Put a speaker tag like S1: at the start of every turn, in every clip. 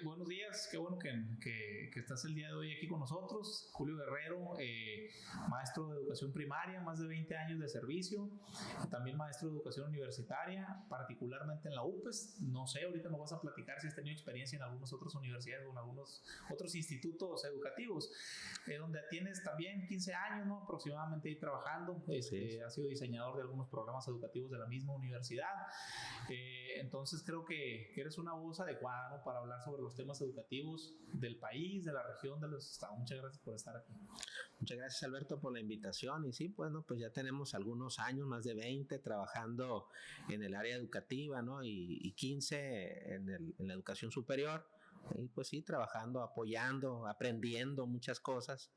S1: buenos días, qué bueno que estás el día de hoy aquí con nosotros. Julio Guerrero, maestro de educación primaria, más de 20 años de servicio, también maestro de educación universitaria, particularmente en la UPES. No sé, ahorita nos vas a platicar si has tenido experiencia en algunas otras universidades o en algunos otros institutos educativos, donde tienes también 15 años, ¿no? Aproximadamente ahí trabajando.
S2: Sí.
S1: Has sido diseñador de algunos programas educativos de la misma universidad. Entonces creo que eres una voz adecuada, ¿no?, para hablar sobre los temas educativos del país, de la región, de los estados. Muchas gracias por estar aquí.
S2: Muchas gracias, Alberto, por la invitación. Y sí, bueno, pues ya tenemos algunos años, más de 20, trabajando en el área educativa, ¿no? Y 15 en la educación superior. Y pues sí, trabajando, apoyando, aprendiendo muchas cosas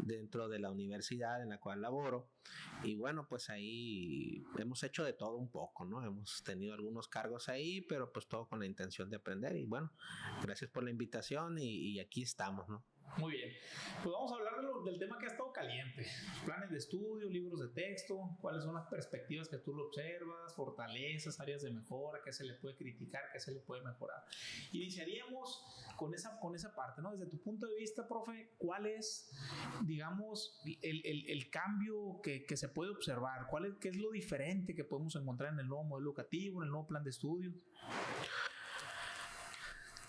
S2: dentro de la universidad en la cual laboro. Y bueno, pues ahí hemos hecho de todo un poco, ¿no? Hemos tenido algunos cargos ahí, pero pues todo con la intención de aprender. Y bueno, gracias por la invitación y aquí estamos, ¿no?
S1: Muy bien, pues vamos a hablar del tema que ha estado caliente: planes de estudio, libros de texto, cuáles son las perspectivas que tú lo observas, fortalezas, áreas de mejora, qué se le puede criticar, qué se le puede mejorar. Iniciaríamos con esa parte, ¿no? Desde tu punto de vista, profe, ¿cuál es, digamos, el cambio que se puede observar? ¿Qué es lo diferente que podemos encontrar en el nuevo modelo educativo, en el nuevo plan de estudio?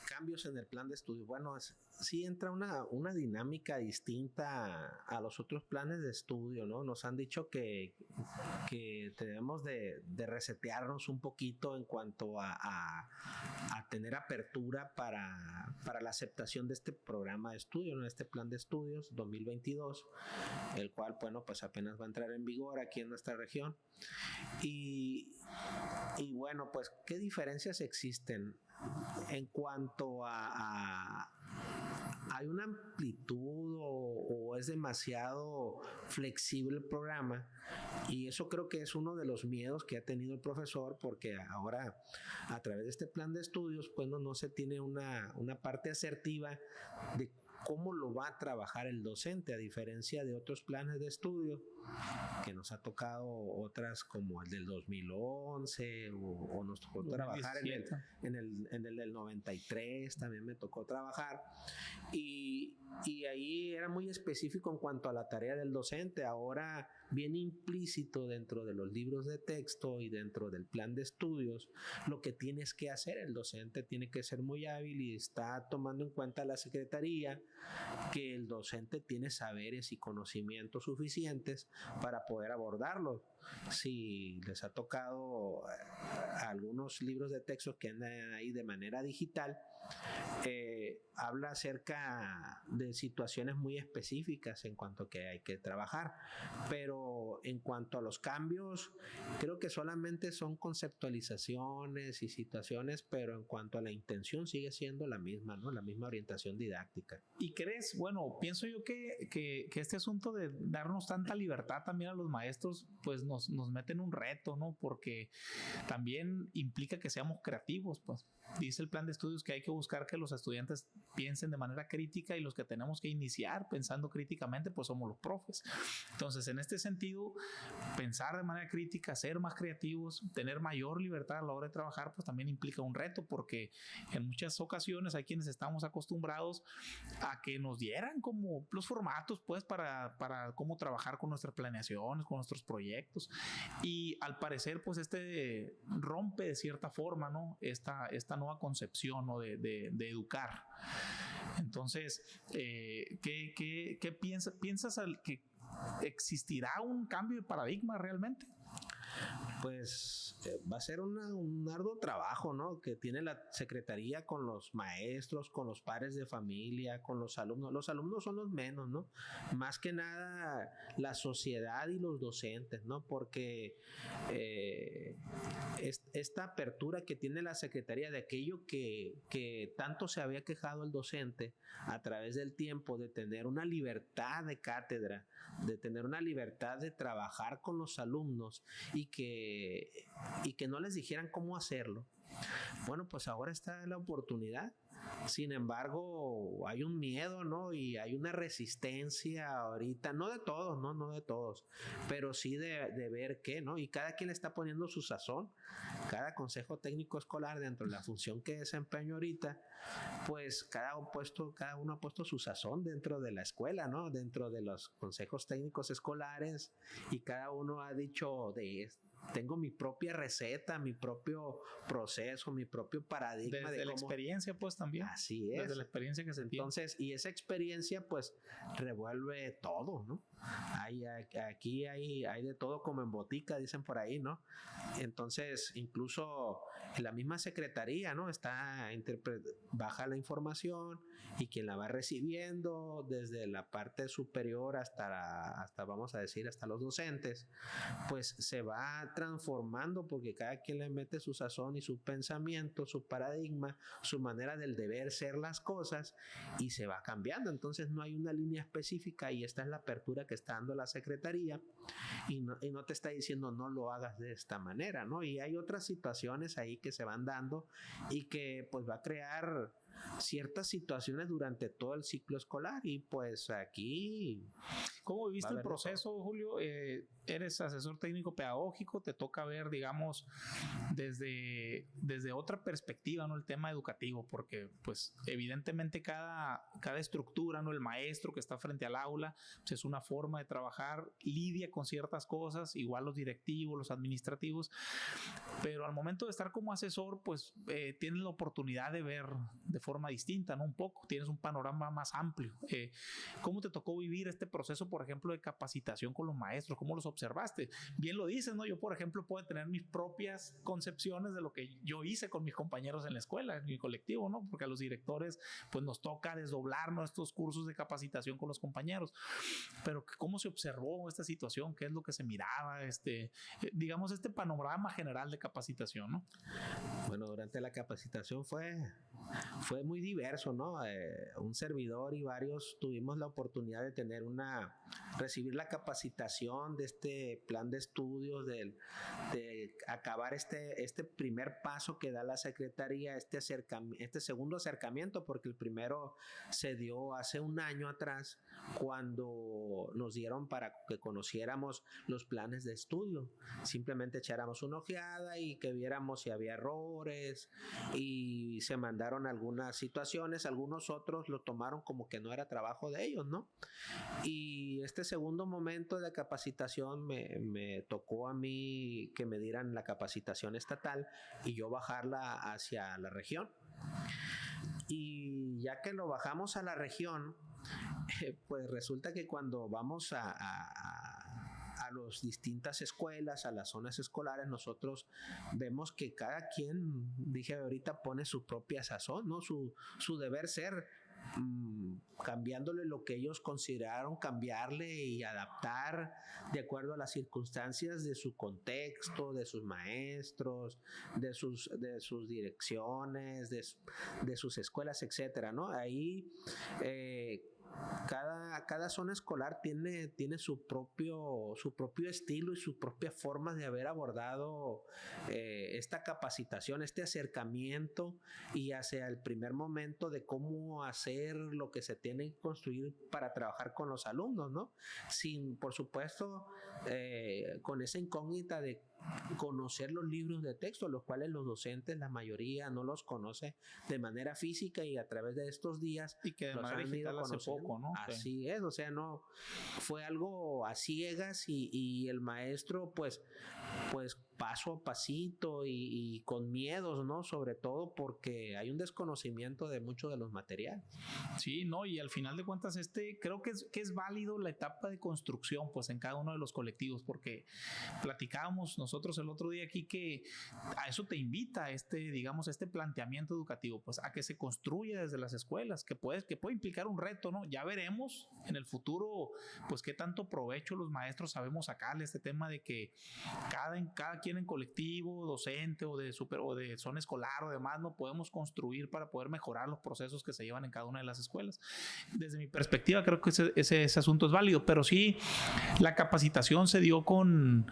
S2: Cambios en el plan de estudio. Bueno, sí entra una dinámica distinta a los otros planes de estudio, ¿no? Nos han dicho que debemos de resetearnos un poquito en cuanto a tener apertura para la aceptación de este programa de estudio, ¿no? Este plan de estudios 2022, el cual, bueno, pues apenas va a entrar en vigor aquí en nuestra región. Y bueno, pues, ¿qué diferencias existen en cuanto hay una amplitud o es demasiado flexible el programa? Y eso creo que es uno de los miedos que ha tenido el profesor, porque ahora a través de este plan de estudios pues no se tiene una parte asertiva de cómo lo va a trabajar el docente, a diferencia de otros planes de estudio que nos ha tocado, otras como el del 2011 o nos tocó trabajar en el del 93, también me tocó trabajar, y ahí era muy específico en cuanto a la tarea del docente. Ahora viene implícito dentro de los libros de texto y dentro del plan de estudios lo que tienes que hacer. El docente tiene que ser muy hábil y está tomando en cuenta la secretaría que el docente tiene saberes y conocimientos suficientes para poder abordarlo. Si les ha tocado algunos libros de texto que andan ahí de manera digital, habla acerca de situaciones muy específicas en cuanto a que hay que trabajar, pero en cuanto a los cambios, creo que solamente son conceptualizaciones y situaciones, pero en cuanto a la intención sigue siendo la misma, ¿no? La misma orientación didáctica.
S1: ¿Y crees? Bueno, pienso yo que este asunto de darnos tanta libertad también a los maestros, pues nos mete en un reto, ¿no? Porque también implica que seamos creativos, pues. Dice el plan de estudios que hay que buscar que los estudiantes piensen de manera crítica, y los que tenemos que iniciar pensando críticamente, pues somos los profes. Entonces, en este sentido, pensar de manera crítica, ser más creativos, tener mayor libertad a la hora de trabajar, pues también implica un reto, porque en muchas ocasiones hay quienes estamos acostumbrados a que nos dieran como los formatos, pues, para cómo trabajar con nuestras planeaciones, con nuestros proyectos, y al parecer, pues, rompe de cierta forma, ¿no?, esta nueva concepción, ¿no?, de educar. Entonces, ¿qué piensas que existirá un cambio de paradigma realmente?
S2: Pues va a ser un arduo trabajo, ¿no?, que tiene la secretaría con los maestros, con los padres de familia, con los alumnos. Los alumnos son los menos, ¿no? Más que nada la sociedad y los docentes, ¿no? Porque esta apertura que tiene la secretaría de aquello que tanto se había quejado el docente a través del tiempo, de tener una libertad de cátedra, de tener una libertad de trabajar con los alumnos y que no les dijeran cómo hacerlo, Bueno, pues ahora está la oportunidad. Sin embargo, hay un miedo, ¿no? Y hay una resistencia ahorita, no de todos, ¿no? No de todos, pero sí de ver qué, ¿no? Y cada quien le está poniendo su sazón. Cada consejo técnico escolar, dentro de la función que desempeño ahorita, pues cada uno ha puesto su sazón dentro de la escuela, ¿no? Dentro de los consejos técnicos escolares, y cada uno ha dicho tengo mi propia receta, mi propio proceso, mi propio paradigma.
S1: Desde la experiencia, pues también.
S2: Así es.
S1: Desde la experiencia que se tiene.
S2: Entonces, y esa experiencia, pues, revuelve todo, ¿no? Aquí hay de todo como en botica, dicen por ahí, ¿no? Entonces, incluso la misma secretaría, ¿no? Baja la información, y quien la va recibiendo desde la parte superior hasta vamos a decir, hasta los docentes, pues se va transformando, porque cada quien le mete su sazón y su pensamiento, su paradigma, su manera del deber ser las cosas, y se va cambiando. Entonces no hay una línea específica, y esta es la apertura que está dando la secretaría, y no te está diciendo no lo hagas de esta manera, ¿no? Y hay otras situaciones ahí que se van dando, y que pues va a crear ciertas situaciones durante todo el ciclo escolar. Y pues aquí...
S1: ¿Cómo viviste el proceso, Julio? Eres asesor técnico pedagógico, te toca ver, digamos, desde otra perspectiva, ¿no? El tema educativo, porque pues evidentemente cada estructura, ¿no? El maestro que está frente al aula, pues, es una forma de trabajar, lidia con ciertas cosas, igual los directivos, los administrativos, pero al momento de estar como asesor, pues tienes la oportunidad de ver de forma distinta, ¿no? Un poco, tienes un panorama más amplio. ¿Cómo te tocó vivir este proceso, por ejemplo, de capacitación con los maestros? ¿Cómo los observaste? Bien lo dices, ¿no? Yo, por ejemplo, puedo tener mis propias concepciones de lo que yo hice con mis compañeros en la escuela, en mi colectivo, ¿no? Porque a los directores, pues nos toca desdoblar nuestros cursos de capacitación con los compañeros. Pero ¿cómo se observó esta situación? ¿Qué es lo que se miraba? Digamos, este panorama general de capacitación, ¿no?
S2: Bueno, durante la capacitación fue muy diverso, ¿no? Un servidor y varios tuvimos la oportunidad de recibir la capacitación de este plan de estudios, de acabar este primer paso que da la secretaría, este segundo acercamiento, porque el primero se dio hace un año atrás, cuando nos dieron para que conociéramos los planes de estudio. Simplemente echáramos una ojeada y que viéramos si había errores, y se mandaron algunas situaciones. Algunos otros lo tomaron como que no era trabajo de ellos, ¿no? Y este segundo momento de capacitación me tocó a mí que me dieran la capacitación estatal y yo bajarla hacia la región. Y ya que lo bajamos a la región, pues resulta que cuando vamos a las distintas escuelas, a las zonas escolares, nosotros vemos que cada quien, dije ahorita, pone su propia sazón, ¿no? Su deber ser, cambiándole lo que ellos consideraron cambiarle y adaptar de acuerdo a las circunstancias de su contexto, de sus maestros, de sus direcciones, de sus escuelas, etcétera, ¿no? Ahí cada zona escolar tiene su propio estilo y su propia forma de haber abordado esta capacitación, este acercamiento, y hacia el primer momento de cómo hacer lo que se tiene que construir para trabajar con los alumnos, ¿no? Sin, por supuesto, con esa incógnita de conocer los libros de texto, los cuales los docentes, la mayoría, no los conoce de manera física, y a través de estos días
S1: y que de manera digital hace poco, ¿no?
S2: Así es, o sea, no fue algo a ciegas, y el maestro pues paso a pasito y con miedos, ¿no? Sobre todo porque hay un desconocimiento de muchos de los materiales.
S1: Sí, no, y al final de cuentas creo que es válido la etapa de construcción, pues en cada uno de los colectivos, porque platicábamos nosotros el otro día aquí que a eso te invita digamos, este planteamiento educativo, pues a que se construya desde las escuelas, que puede implicar un reto, ¿no? Ya veremos en el futuro, pues qué tanto provecho los maestros sabemos sacarle este tema de que cada quien bien en colectivo, docente o de zona escolar o demás, no podemos construir para poder mejorar los procesos que se llevan en cada una de las escuelas. Desde mi perspectiva, creo que ese asunto es válido, pero sí, la capacitación se dio con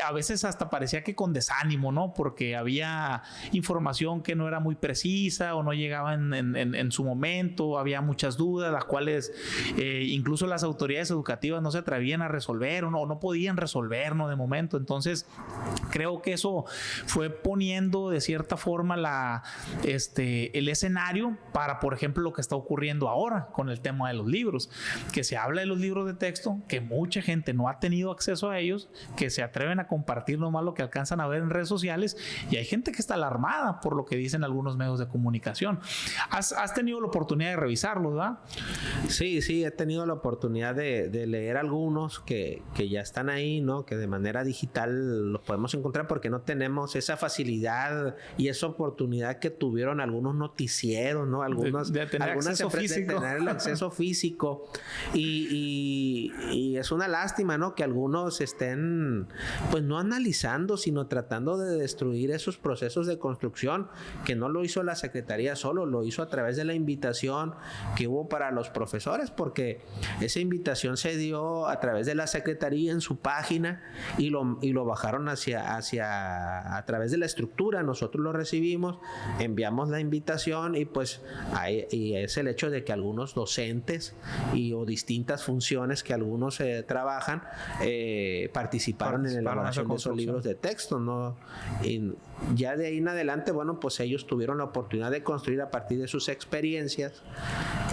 S1: a veces hasta parecía que con desánimo, ¿no? Porque había información que no era muy precisa o no llegaba en su momento, había muchas dudas, las cuales incluso las autoridades educativas no se atrevían a resolver o no podían resolver, ¿no? De momento. Entonces, creo que eso fue poniendo de cierta forma el escenario para, por ejemplo, lo que está ocurriendo ahora con el tema de los libros, que se habla de los libros de texto, que mucha gente no ha tenido acceso a ellos, que se atreven a compartir nomás lo que alcanzan a ver en redes sociales, y hay gente que está alarmada por lo que dicen algunos medios de comunicación. ¿Has tenido la oportunidad de revisarlos, verdad?
S2: Sí, he tenido la oportunidad de leer algunos que ya están ahí, ¿no? Que de manera digital los podemos encontrar porque no tenemos esa facilidad y esa oportunidad que tuvieron algunos noticieros, ¿no? Algunas empresas de tener el acceso físico, y es una lástima, ¿no? Que algunos estén pues no analizando, sino tratando de destruir esos procesos de construcción, que no lo hizo la Secretaría solo, lo hizo a través de la invitación que hubo para los profesores, porque esa invitación se dio a través de la Secretaría en su página y lo bajaron a través de la estructura. Nosotros lo recibimos, enviamos la invitación y pues y es el hecho de que algunos docentes o distintas funciones que algunos trabajan participaron en la elaboración de esos libros de texto, ¿no? Y ya de ahí en adelante, bueno, pues ellos tuvieron la oportunidad de construir a partir de sus experiencias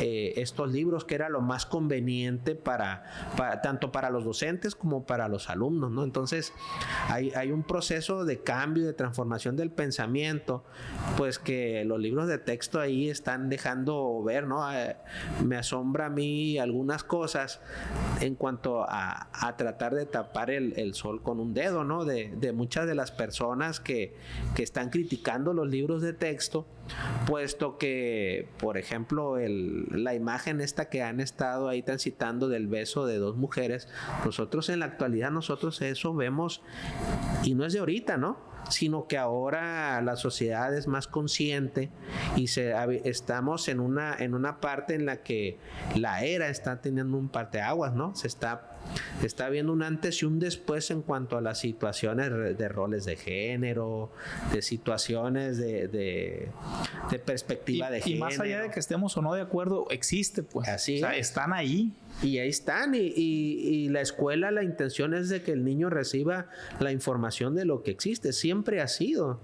S2: estos libros, que era lo más conveniente tanto para los docentes como para los alumnos, ¿no? Entonces hay un proceso de cambio, de transformación del pensamiento, pues que los libros de texto ahí están dejando ver, ¿no? Me asombra a mí algunas cosas en cuanto a tratar de tapar el sol con un dedo, ¿no? De muchas de las personas que están criticando los libros de texto, puesto que, por ejemplo, la imagen esta que han estado ahí transitando del beso de dos mujeres, nosotros en la actualidad, eso vemos, y no es de ahorita, ¿no? Sino que ahora la sociedad es más consciente y estamos en una parte en la que la era está teniendo un parteaguas, ¿no? Se está viendo un antes y un después en cuanto a las situaciones de roles de género, de situaciones de perspectiva de género.
S1: Y más allá de que estemos o no de acuerdo, existe, pues.
S2: Así,
S1: o sea, están ahí.
S2: Y ahí están, y la escuela, la intención es de que el niño reciba la información de lo que existe. Siempre ha sido,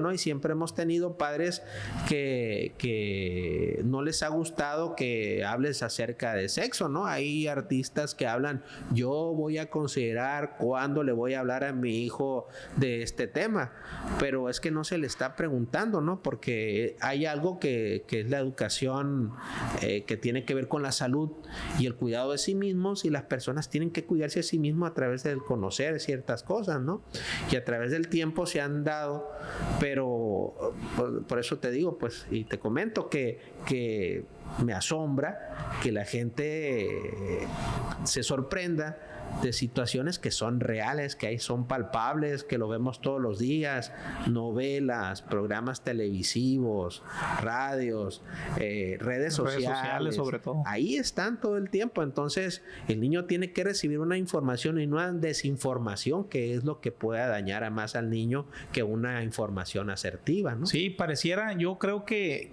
S2: ¿no? Y siempre hemos tenido padres que no les ha gustado que hables acerca de sexo, ¿no? Hay artistas que hablan, yo voy a considerar cuándo le voy a hablar a mi hijo de este tema, pero es que no se le está preguntando, ¿no? Porque hay algo que es la educación, que tiene que ver con la salud y el cuidado de sí mismos, y las personas tienen que cuidarse a sí mismos a través del conocer ciertas cosas, ¿no? Y a través del tiempo se han dado, pero por eso te digo, pues, y te comento que me asombra que la gente se sorprenda de situaciones que son reales, que son palpables, que lo vemos todos los días, novelas, programas televisivos, radios, redes sociales
S1: sobre todo.
S2: Ahí están todo el tiempo. Entonces el niño tiene que recibir una información y no una desinformación, que es lo que pueda dañar más al niño que una información asertiva, ¿no?
S1: Sí, pareciera, yo creo que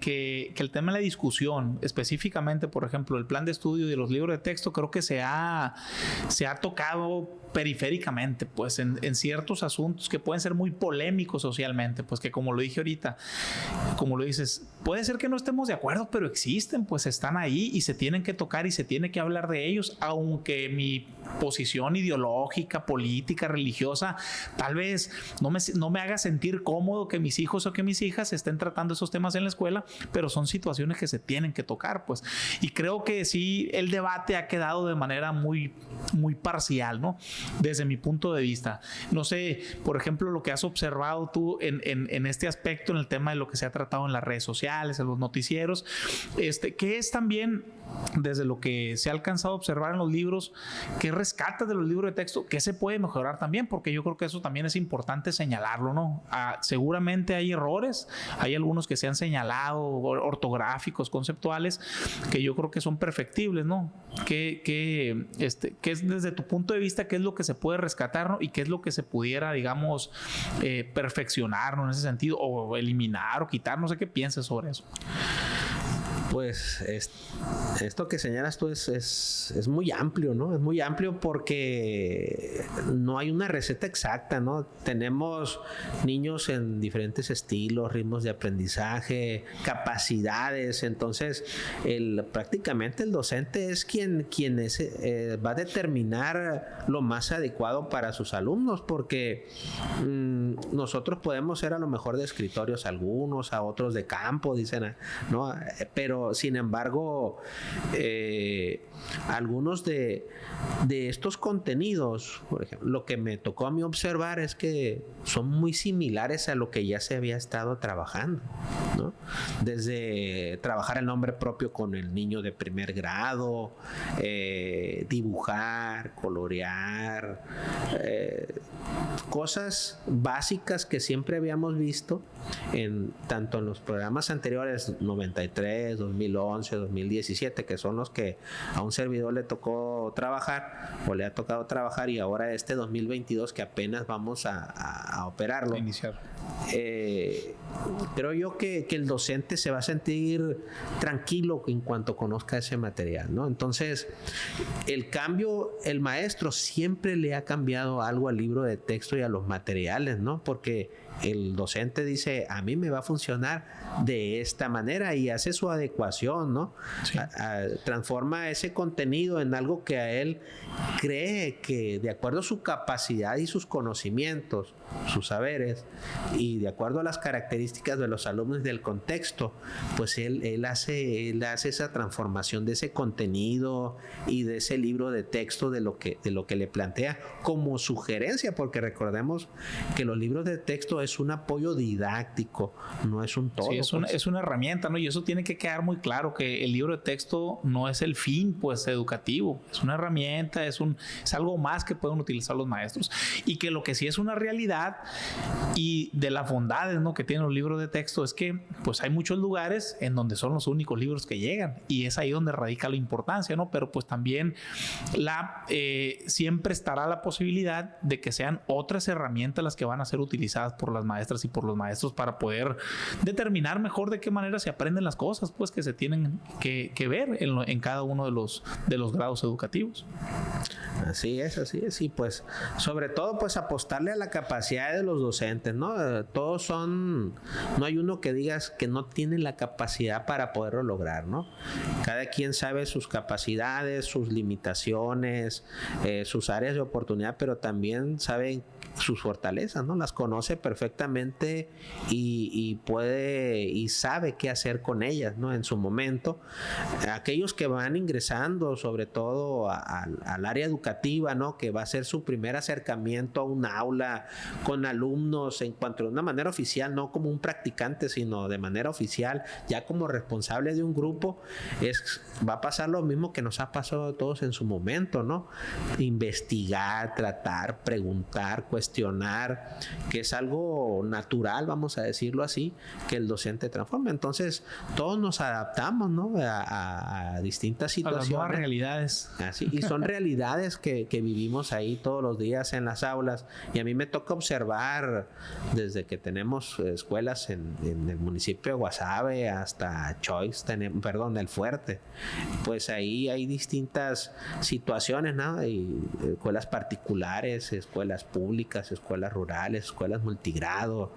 S1: el tema de la discusión, específicamente, por ejemplo, el plan de estudio de los libros de texto, creo que se ha tocado periféricamente, pues en ciertos asuntos que pueden ser muy polémicos socialmente, pues que como lo dije ahorita, como lo dices, puede ser que no estemos de acuerdo, pero existen, pues están ahí y se tienen que tocar y se tiene que hablar de ellos, aunque mi posición ideológica, política, religiosa, tal vez no me haga sentir cómodo que mis hijos o que mis hijas estén tratando esos temas en la escuela, pero son situaciones que se tienen que tocar, pues. Y creo que sí, el debate ha quedado de manera muy, muy parcial, ¿no? desde mi punto de vista. No sé, por ejemplo, lo que has observado tú en este aspecto, en el tema de lo que se ha tratado en las redes sociales, en los noticieros, que es también desde lo que se ha alcanzado a observar en los libros, qué rescata de los libros de texto, qué se puede mejorar también, porque yo creo que eso también es importante señalarlo, ¿no? Seguramente hay errores, hay algunos que se han señalado, ortográficos, conceptuales, que yo creo que son perfectibles, ¿no? ¿Qué es desde tu punto de vista, qué es lo que se puede rescatar, ¿no? Y qué es lo que se pudiera, digamos, perfeccionar, ¿no? En ese sentido, o eliminar o quitar, no sé qué piensas sobre eso.
S2: Pues esto que señalas tú es muy amplio, ¿no? Es muy amplio porque no hay una receta exacta, ¿no? Tenemos niños en diferentes estilos, ritmos de aprendizaje, capacidades. Entonces, prácticamente el docente es quien va a determinar lo más adecuado para sus alumnos, porque nosotros podemos ser a lo mejor de escritorios algunos, a otros de campo, dicen, ¿no? Pero sin embargo, algunos de estos contenidos, por ejemplo, lo que me tocó a mí observar es que son muy similares a lo que ya se había estado trabajando, ¿no? Desde trabajar el nombre propio con el niño de primer grado, dibujar, colorear, cosas básicas que siempre habíamos visto tanto en los programas anteriores, 93, 2011, 2017, que son los que a un servidor le tocó trabajar o le ha tocado trabajar, y ahora 2022 que apenas vamos a operarlo.
S1: A iniciar.
S2: Creo yo que el docente se va a sentir tranquilo en cuanto conozca ese material, ¿no? Entonces, el maestro siempre le ha cambiado algo al libro de texto y a los materiales, ¿no? Porque el docente dice, a mí me va a funcionar de esta manera, y hace su adecuación, ¿no? Sí. Transforma ese contenido en algo que a él cree que, de acuerdo a su capacidad y sus conocimientos, sus saberes, y de acuerdo a las características de los alumnos y del contexto, pues él hace esa transformación de ese contenido y de ese libro de texto de lo que le plantea como sugerencia, porque recordemos que los libros de texto es un apoyo didáctico, no es un todo.
S1: Sí, es una herramienta, ¿no? Y eso tiene que quedar muy claro, que el libro de texto no es el fin, pues, educativo. Es una herramienta, es algo más que pueden utilizar los maestros. Y que lo que sí es una realidad, y de las bondades, ¿no?, que tienen los libros de texto, es que, pues, hay muchos lugares en donde son los únicos libros que llegan, y es ahí donde radica la importancia, ¿no? Pero pues también siempre estará la posibilidad de que sean otras herramientas las que van a ser utilizadas por las maestras y por los maestros para poder determinar mejor de qué manera se aprenden las cosas, pues, que se tienen que ver en cada uno de los grados educativos.
S2: Así es, y pues sobre todo pues apostarle a la capacidad de los docentes, ¿no? No hay uno que digas que no tiene la capacidad para poderlo lograr, ¿no? Cada quien sabe sus capacidades, sus limitaciones, sus áreas de oportunidad, pero también sabe sus fortalezas, ¿no? Las conoce perfectamente y puede y sabe qué hacer con ellas, ¿no? En su momento. Aquellos que van ingresando, sobre todo al área educativa, ¿no?, que va a ser su primer acercamiento a un aula con alumnos en cuanto de una manera oficial, no como un practicante, sino de manera oficial, ya como responsable de un grupo, va a pasar lo mismo que nos ha pasado a todos en su momento, ¿no? Investigar, tratar, preguntar, cuestionar, que es algo natural, vamos a decirlo así, que el docente transforma. Entonces, todos nos adaptamos, ¿no?, a distintas situaciones. A las
S1: nuevas realidades.
S2: Así, y son realidades que vivimos ahí todos los días en las aulas, y a mí me toca observar desde que tenemos escuelas en el municipio de Guasave hasta Choix, El Fuerte, pues ahí hay distintas situaciones, ¿no? Hay escuelas particulares, escuelas públicas, públicas, escuelas rurales, escuelas multigrado,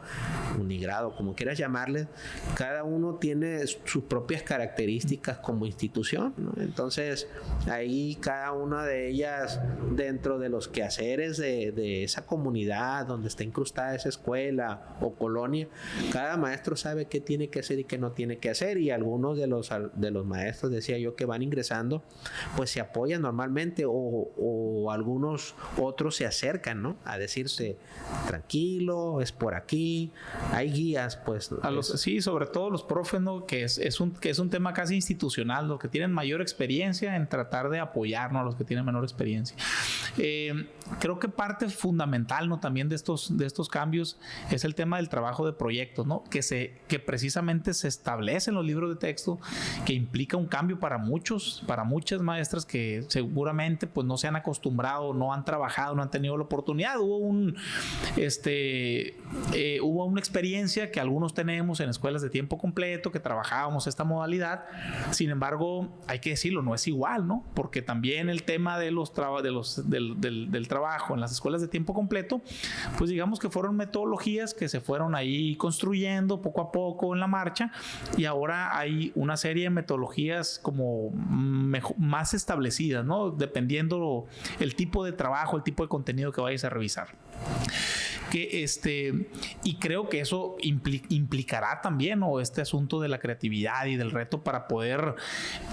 S2: unigrado, como quieras llamarles, cada uno tiene sus propias características como institución, ¿no? Entonces, ahí cada una de ellas, dentro de los quehaceres de esa comunidad donde está incrustada esa escuela o colonia, cada maestro sabe qué tiene que hacer y qué no tiene que hacer, y algunos de los maestros, decía yo, que van ingresando, pues se apoyan normalmente, o algunos otros se acercan, ¿no? A decirse, tranquilo, es por aquí, hay guías, pues.
S1: Sí, sobre todo los profes, ¿no? Que es un tema casi institucional, los que tienen mayor experiencia en tratar de apoyarnos a los que tienen menor experiencia. Creo que parte fundamental, ¿no? También de estos cambios es el tema del trabajo de proyectos, ¿no? Que precisamente se establece en los libros de texto, que implica un cambio para muchas maestras que seguramente pues no se han acostumbrado, no han trabajado, no han tenido la oportunidad. Hubo una experiencia que algunos tenemos en escuelas de tiempo completo, que trabajábamos esta modalidad. Sin embargo, hay que decirlo, no es igual, ¿no? Porque también el tema del trabajo en las escuelas de tiempo completo, pues digamos que fueron metodologías que se fueron ahí construyendo poco a poco en la marcha, y ahora hay una serie de metodologías como más establecidas, ¿no? Dependiendo el tipo de trabajo, el tipo de contenido que vayas a revisar. Y creo que eso implicará también, ¿no?, este asunto de la creatividad y del reto para poder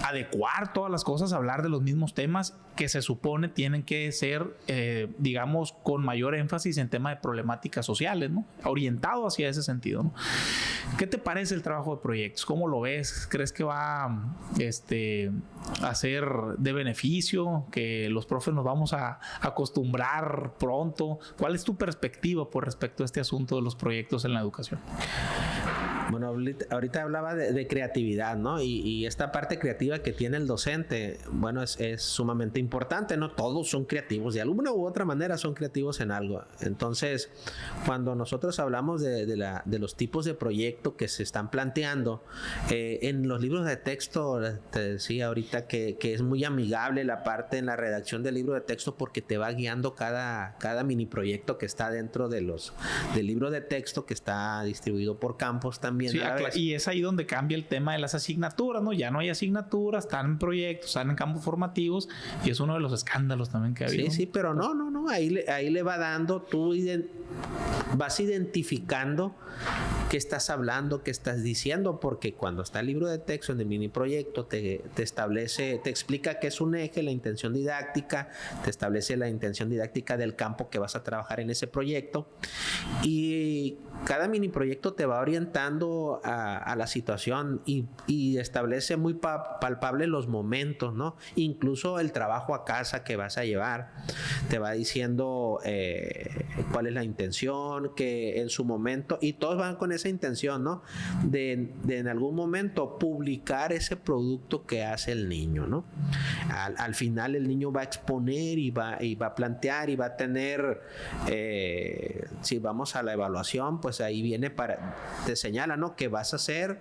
S1: adecuar todas las cosas, hablar de los mismos temas que se supone tienen que ser, digamos, con mayor énfasis en temas de problemáticas sociales, ¿no? Orientado hacia ese sentido, ¿no? ¿Qué te parece el trabajo de proyectos? ¿Cómo lo ves? ¿Crees que va a ser de beneficio? ¿Que los profes nos vamos a acostumbrar pronto? ¿Cuál es tu perspectiva por respecto a este asunto de los proyectos en la educación?
S2: Bueno, ahorita hablaba de creatividad, ¿no? Y esta parte creativa que tiene el docente, bueno, es sumamente importante, ¿no? Todos son creativos, de alguna u otra manera son creativos en algo. Entonces, cuando nosotros hablamos de los tipos de proyecto que se están planteando, en los libros de texto, te decía ahorita que es muy amigable la parte en la redacción del libro de texto, porque te va guiando cada mini proyecto que está dentro del libro de texto, que está distribuido por campos también.
S1: Sí, y es ahí donde cambia el tema de las asignaturas, ¿no? Ya no hay asignaturas, están en proyectos, están en campos formativos, y es uno de los escándalos también que ha habido.
S2: Sí, pero no, ahí le va dando, tú vas identificando qué estás hablando, qué estás diciendo, porque cuando está el libro de texto en el mini proyecto te establece, te explica qué es un eje, la intención didáctica, te establece la intención didáctica del campo que vas a trabajar en ese proyecto, y cada mini proyecto te va orientando a la situación y establece muy palpable los momentos, ¿no? Incluso el trabajo a casa que vas a llevar te va diciendo cuál es la intención, que en su momento, y todos van con esa intención, ¿no? De en algún momento publicar ese producto que hace el niño, ¿no? Al final el niño va a exponer y va a plantear y va a tener, si vamos a la evaluación, pues ahí viene te señala, ¿no?, que vas a hacer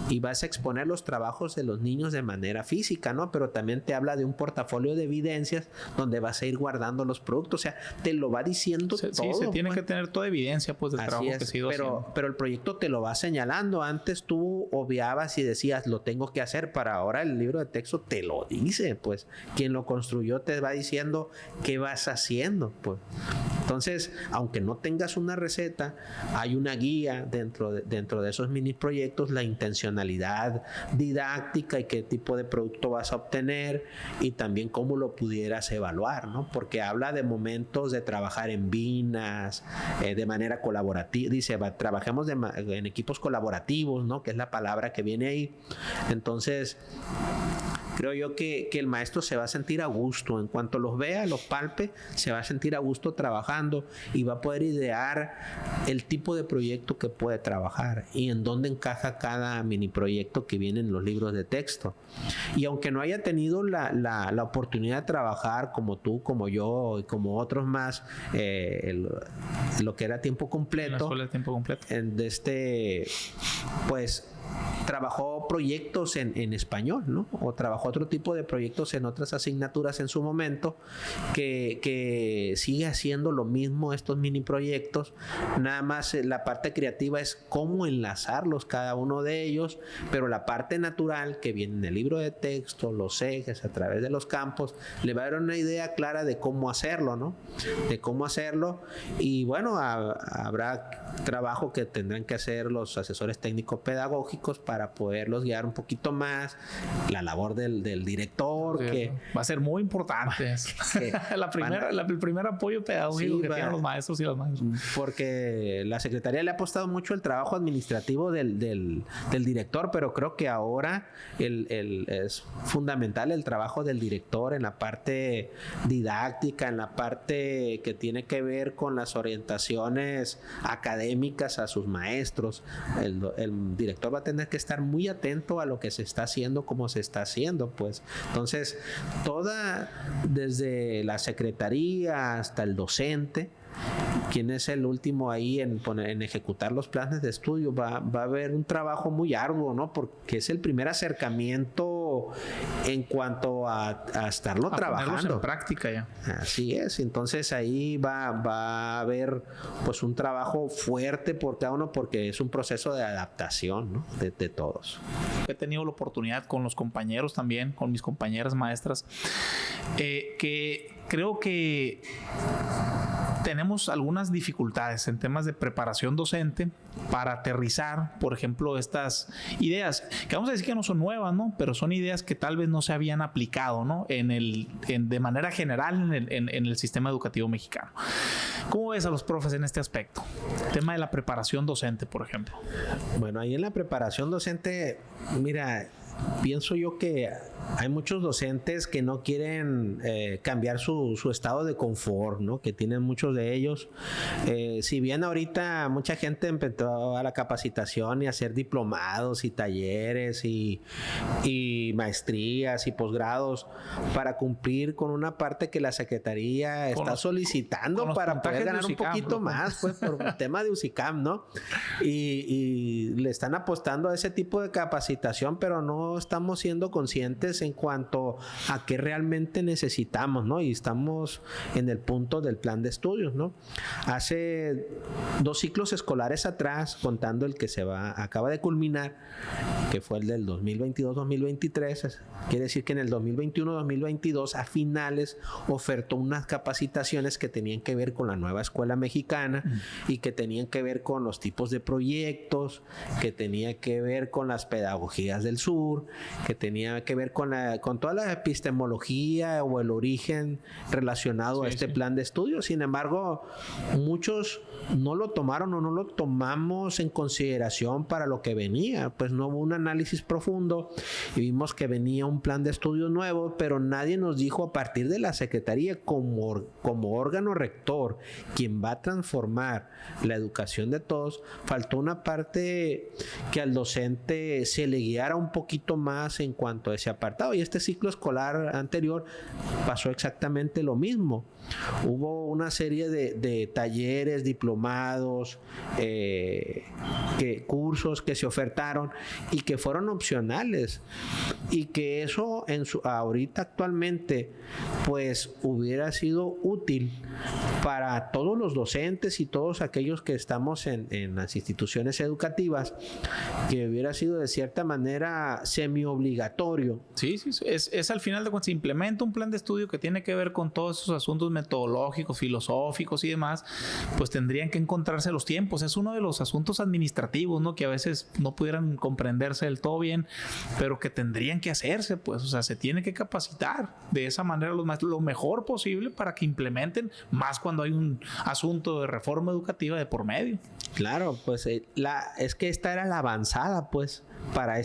S2: y vas a exponer los trabajos de los niños de manera física, ¿no? Pero también te habla de un portafolio de evidencias donde vas a ir guardando los productos, o sea, te lo va diciendo todo.
S1: Sí, se tiene que tener toda evidencia, pues, del trabajo que se ha ido haciendo.
S2: Pero el proyecto te lo va señalando. Antes tú obviabas y decías, lo tengo que hacer, para ahora el libro de texto te lo dice, pues. Quien lo construyó te va diciendo qué vas haciendo, pues. Entonces, aunque no tengas una receta, hay una guía dentro de esos mini proyectos, la intencionalidad didáctica y qué tipo de producto vas a obtener, y también cómo lo pudieras evaluar, ¿no? Porque habla de momentos de trabajar en binas, de manera colaborativa. Dice, trabajemos en equipos colaborativos, ¿no?, que es la palabra que viene ahí. Entonces, creo yo que el maestro se va a sentir a gusto. En cuanto los vea, los palpe, se va a sentir a gusto trabajando y va a poder idear el tipo de proyecto que puede trabajar y en dónde encaja cada mini proyecto que viene en los libros de texto. Y aunque no haya tenido la oportunidad de trabajar como tú, como yo y como otros más, lo que era tiempo completo,
S1: en la escuela de tiempo completo,
S2: pues trabajó proyectos en español, ¿no? O trabajó otro tipo de proyectos en otras asignaturas en su momento, que sigue haciendo lo mismo, estos mini proyectos. Nada más la parte creativa es cómo enlazarlos cada uno de ellos, pero la parte natural que viene en el libro de texto, los ejes a través de los campos, le va a dar una idea clara de cómo hacerlo, ¿no? De cómo hacerlo. Y bueno, habrá trabajo que tendrán que hacer los asesores técnicos pedagógicos para poderlos guiar un poquito más, la labor del director, sí, que
S1: va a ser muy importante. El primer apoyo pedagógico, sí, que tienen los maestros y las maestras.
S2: Porque la Secretaría le ha apostado mucho el trabajo administrativo del director, pero creo que ahora es fundamental el trabajo del director en la parte didáctica, en la parte que tiene que ver con las orientaciones académicas a sus maestros. El director va a tener que estar muy atento a lo que se está haciendo, cómo se está haciendo, pues. Entonces, desde la secretaría hasta el docente, quien es el último ahí en ejecutar los planes de estudio, va a haber un trabajo muy arduo, ¿no? Porque es el primer acercamiento en cuanto a estarlo trabajando
S1: en práctica ya.
S2: Así es. Entonces ahí va a haber pues un trabajo fuerte por cada uno, porque es un proceso de adaptación, ¿no? de todos.
S1: He tenido la oportunidad con los compañeros también, con mis compañeras maestras, que creo que tenemos algunas dificultades en temas de preparación docente para aterrizar, por ejemplo, estas ideas, que vamos a decir que no son nuevas, ¿no? Pero son ideas que tal vez no se habían aplicado, ¿no? De manera general en el sistema educativo mexicano. ¿Cómo ves a los profes en este aspecto? El tema de la preparación docente, por ejemplo.
S2: Bueno, ahí en la preparación docente, mira, pienso yo que hay muchos docentes que no quieren cambiar su estado de confort, ¿no? Que tienen muchos de ellos. Si bien ahorita mucha gente empezó a la capacitación y a hacer diplomados y talleres y maestrías y posgrados para cumplir con una parte que la Secretaría está solicitando para poder ganar un poquito más, pues, por el tema de UCICAM, ¿no? Y le están apostando a ese tipo de capacitación, pero no estamos siendo conscientes en cuanto a qué realmente necesitamos, ¿no? Y estamos en el punto del plan de estudios, ¿no? Hace 2 ciclos escolares atrás, contando el que acaba de culminar, que fue el del 2022-2023, quiere decir que en el 2021-2022 a finales ofertó unas capacitaciones que tenían que ver con la nueva escuela mexicana y que tenían que ver con los tipos de proyectos, que tenía que ver con las pedagogías del sur, que tenía que ver con toda la epistemología o el origen relacionado a este plan de estudio. Sin embargo, muchos no lo tomaron o no lo tomamos en consideración para lo que venía. Pues no hubo un análisis profundo y vimos que venía un plan de estudio nuevo, pero nadie nos dijo, a partir de la Secretaría como órgano rector, quien va a transformar la educación de todos, faltó una parte que al docente se le guiara un poquito más en cuanto a ese apartado. Y este ciclo escolar anterior pasó exactamente lo mismo. Hubo una serie de talleres, diplomados, cursos que se ofertaron y que fueron opcionales, y que eso ahorita actualmente pues hubiera sido útil para todos los docentes y todos aquellos que estamos en las instituciones educativas, que hubiera sido de cierta manera semi-obligatorio.
S1: Sí, es al final de cuentas, se implementa un plan de estudio que tiene que ver con todos esos asuntos metodológicos, filosóficos y demás, pues tendrían que encontrarse los tiempos. Es uno de los asuntos administrativos, ¿no? Que a veces no pudieran comprenderse del todo bien, pero que tendrían que hacerse, pues, o sea, se tiene que capacitar de esa manera lo mejor posible para que implementen, más cuando hay un asunto de reforma educativa de por medio.
S2: Claro, pues es que esta era la avanzada, pues, para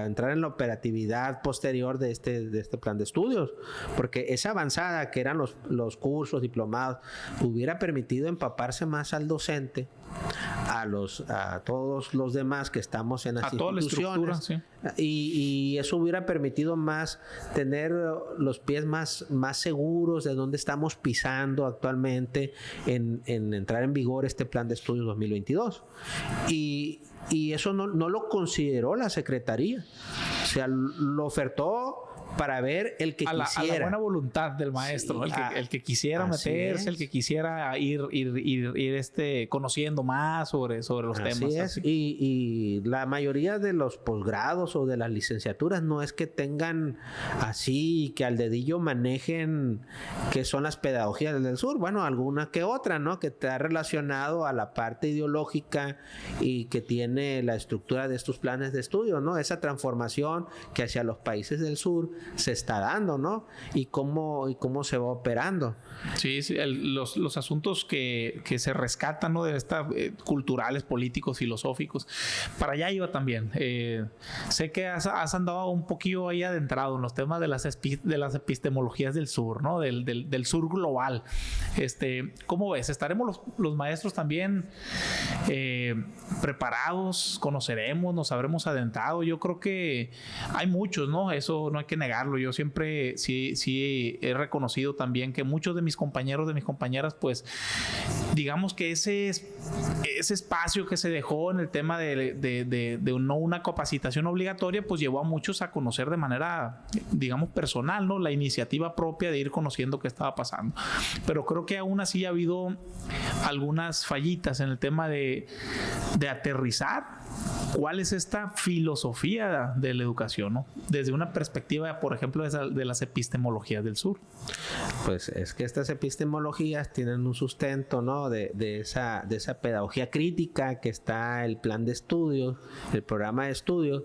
S2: entrar en la operatividad posterior de este plan de estudios, porque esa avanzada que eran los cursos, diplomados, hubiera permitido empaparse más al docente, a todos los demás que estamos en las instituciones, sí. Y eso hubiera permitido más tener los pies más seguros de dónde estamos pisando actualmente en entrar en vigor este plan de estudios 2022. Y y eso no lo consideró la Secretaría. O sea, lo ofertó para ver el que quisiera.
S1: A la buena voluntad del maestro, sí, el que quisiera meterse, el que quisiera ir conociendo más sobre los temas.
S2: Así. Y la mayoría de los posgrados o de las licenciaturas no es que tengan así, que al dedillo manejen qué son las pedagogías del sur. Bueno, alguna que otra, ¿no? Que está relacionado a la parte ideológica y que tiene la estructura de estos planes de estudio, ¿no? Esa transformación que hacia los países del sur se está dando, ¿no? Y cómo se va operando.
S1: Sí, los asuntos que se rescatan, ¿no? De culturales, políticos, filosóficos. Para allá iba también. Sé que has andado un poquillo ahí adentrado en los temas de las epistemologías del sur, ¿no? Del sur global. ¿Cómo ves? ¿Estaremos los maestros también preparados? ¿Conoceremos? ¿Nos habremos adentrado? Yo creo que hay muchos, ¿no? Eso no hay que negarlo. Yo siempre sí he reconocido también que muchos de mis compañeros, de mis compañeras, pues digamos que ese espacio que se dejó en el tema de no una capacitación obligatoria, pues llevó a muchos a conocer de manera, digamos, personal, ¿no? La iniciativa propia de ir conociendo qué estaba pasando. Pero creo que aún así ha habido algunas fallitas en el tema de aterrizar cuál es esta filosofía de la educación, ¿no? Desde una perspectiva, por ejemplo, de las epistemologías del sur.
S2: Pues es que estas epistemologías tienen un sustento, ¿no? de esa pedagogía crítica que está el plan de estudios, el programa de estudios,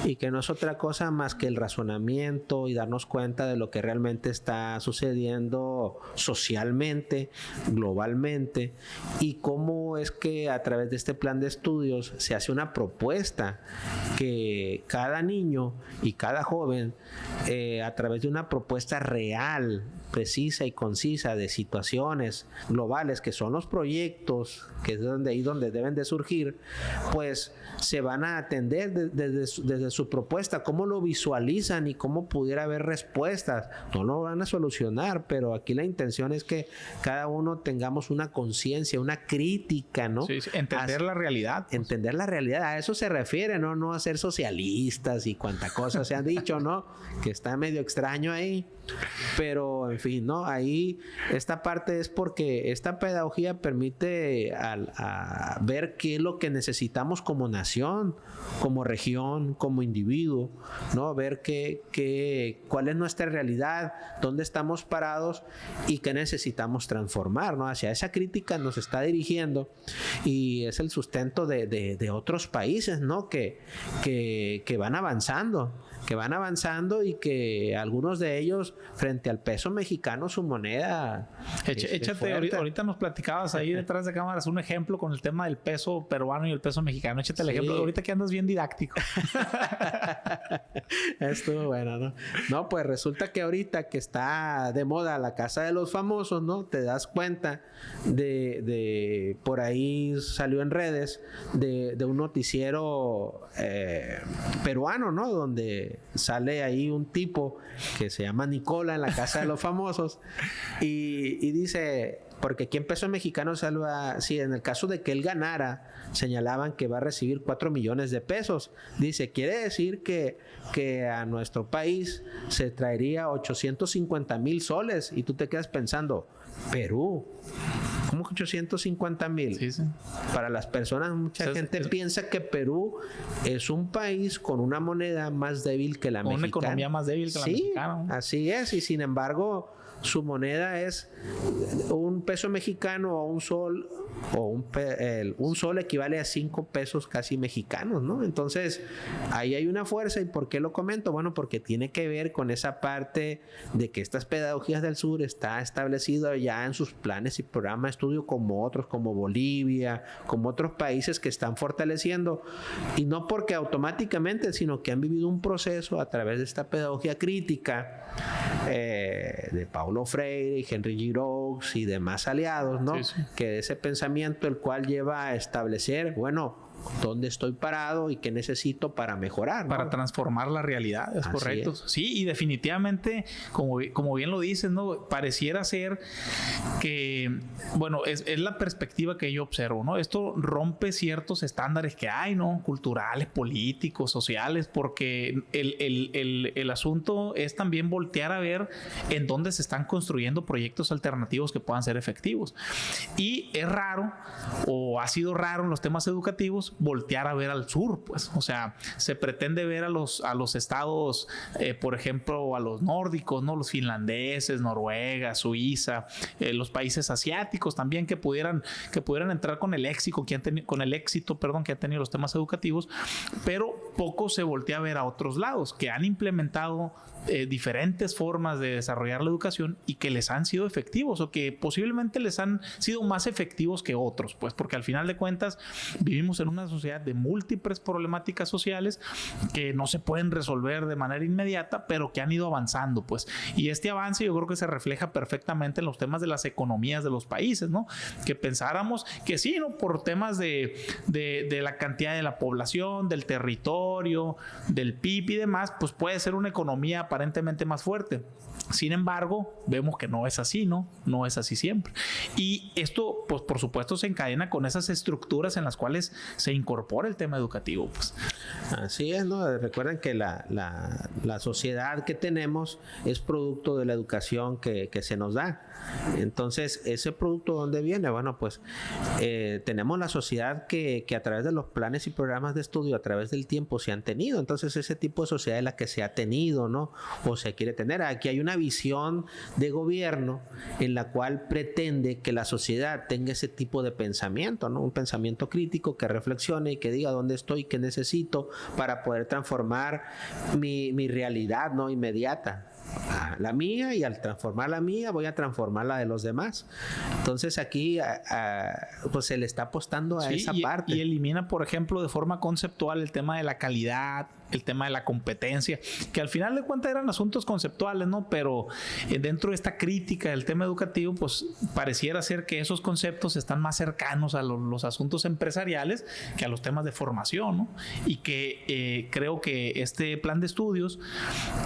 S2: y que no es otra cosa más que el razonamiento y darnos cuenta de lo que realmente está sucediendo socialmente, globalmente, y cómo es que a través de este plan de estudios se hace una propuesta que cada niño y cada joven, a través de una propuesta real, precisa y concisa de situaciones globales que son los proyectos, que es donde deben de surgir, pues se van a atender desde su propuesta, cómo lo visualizan y cómo pudiera haber respuestas. No lo van a solucionar, pero aquí la intención es que cada uno tengamos una conciencia, una crítica, ¿no?
S1: Sí, entender la realidad.
S2: Pues. Entender la realidad, a eso se refiere, ¿no? No a ser socialistas y cuánta cosa se han dicho, ¿no? Que está medio extraño ahí. Pero en fin, ¿no? Ahí esta parte es porque esta pedagogía permite a ver qué es lo que necesitamos como nación, como región, como individuo, ¿no? Ver cuál es nuestra realidad, dónde estamos parados y qué necesitamos transformar, ¿no? Hacia esa crítica nos está dirigiendo y es el sustento de otros países, ¿no? Que van avanzando y que algunos de ellos frente al peso mexicano su moneda
S1: échate, ahorita nos platicabas ahí detrás de cámaras un ejemplo con el tema del peso peruano y el peso mexicano. Échate el ejemplo ahorita que andas bien didáctico.
S2: Estuvo bueno, ¿no? No, pues resulta que ahorita que está de moda la casa de los famosos, ¿no? Te das cuenta de por ahí salió en redes de un noticiero peruano, ¿no? Donde sale ahí un tipo que se llama Nicola en la casa de los famosos y dice, porque aquí en peso mexicano salva, sí, en el caso de que él ganara, señalaban que va a recibir 4 millones de pesos. Dice, quiere decir que a nuestro país se traería 850,000 soles y tú te quedas pensando, Perú, ¿cómo que 850,000?
S1: Sí.
S2: Para las personas, mucha gente piensa que Perú es un país con una moneda más débil que la mexicana.
S1: Una economía más débil que la mexicana.
S2: Así es, y sin embargo, su moneda es un peso mexicano o un sol, o un sol equivale a 5 pesos casi mexicanos, ¿no? Entonces, ahí hay una fuerza. ¿Y por qué lo comento? Bueno, porque tiene que ver con esa parte de que estas pedagogías del sur está establecido ya en sus planes y programas de estudio como otros, como Bolivia, como otros países que están fortaleciendo, y no porque automáticamente, sino que han vivido un proceso a través de esta pedagogía crítica de Paulo Freire y Henry Giroux y demás aliados, ¿no? Sí. Que ese pensamiento el cual lleva a establecer, bueno, dónde estoy parado y qué necesito para mejorar, ¿no?
S1: Para transformar la realidad, es correcto. Sí, y definitivamente, como bien lo dices, ¿no? Pareciera ser que, bueno, es la perspectiva que yo observo, ¿no? Esto rompe ciertos estándares que hay, ¿no? Culturales, políticos, sociales, porque el asunto es también voltear a ver en dónde se están construyendo proyectos alternativos que puedan ser efectivos. Y es raro, o ha sido raro en los temas educativos, voltear a ver al sur, pues. O sea, se pretende ver a los estados, por ejemplo, a los nórdicos, ¿no? Los finlandeses, Noruega, Suiza, los países asiáticos también que pudieran entrar con el éxito que han tenido los temas educativos, pero poco se voltea a ver a otros lados que han implementado diferentes formas de desarrollar la educación y que les han sido efectivos o que posiblemente les han sido más efectivos que otros, pues porque al final de cuentas vivimos en una sociedad de múltiples problemáticas sociales que no se pueden resolver de manera inmediata, pero que han ido avanzando, pues, y este avance yo creo que se refleja perfectamente en los temas de las economías de los países, ¿no? Que pensáramos que sí, ¿no? Por temas de la cantidad de la población, del territorio, del PIB y demás, pues puede ser una economía aparentemente más fuerte. Sin embargo, vemos que no es así, ¿no? No es así siempre. Y esto, pues, por supuesto, se encadena con esas estructuras en las cuales se incorpora el tema educativo, pues.
S2: Así es, ¿no? Recuerden que la sociedad que tenemos es producto de la educación que se nos da. Entonces, ¿ese producto dónde viene? Bueno, pues tenemos la sociedad que a través de los planes y programas de estudio, a través del tiempo, se han tenido. Entonces, ese tipo de sociedad es la que se ha tenido, ¿no? O se quiere tener. Aquí hay una visión de gobierno en la cual pretende que la sociedad tenga ese tipo de pensamiento, ¿no? Un pensamiento crítico que reflexione y que diga dónde estoy, qué necesito para poder transformar mi realidad, ¿no? Inmediata. La mía, y al transformar la mía voy a transformar la de los demás. Entonces aquí pues se le está apostando a esa parte.
S1: Y elimina, por ejemplo, de forma conceptual el tema de la calidad, el tema de la competencia, que al final de cuentas eran asuntos conceptuales, ¿no? Pero dentro de esta crítica del tema educativo, pues pareciera ser que esos conceptos están más cercanos a los asuntos empresariales que a los temas de formación, ¿no? Y que creo que este plan de estudios,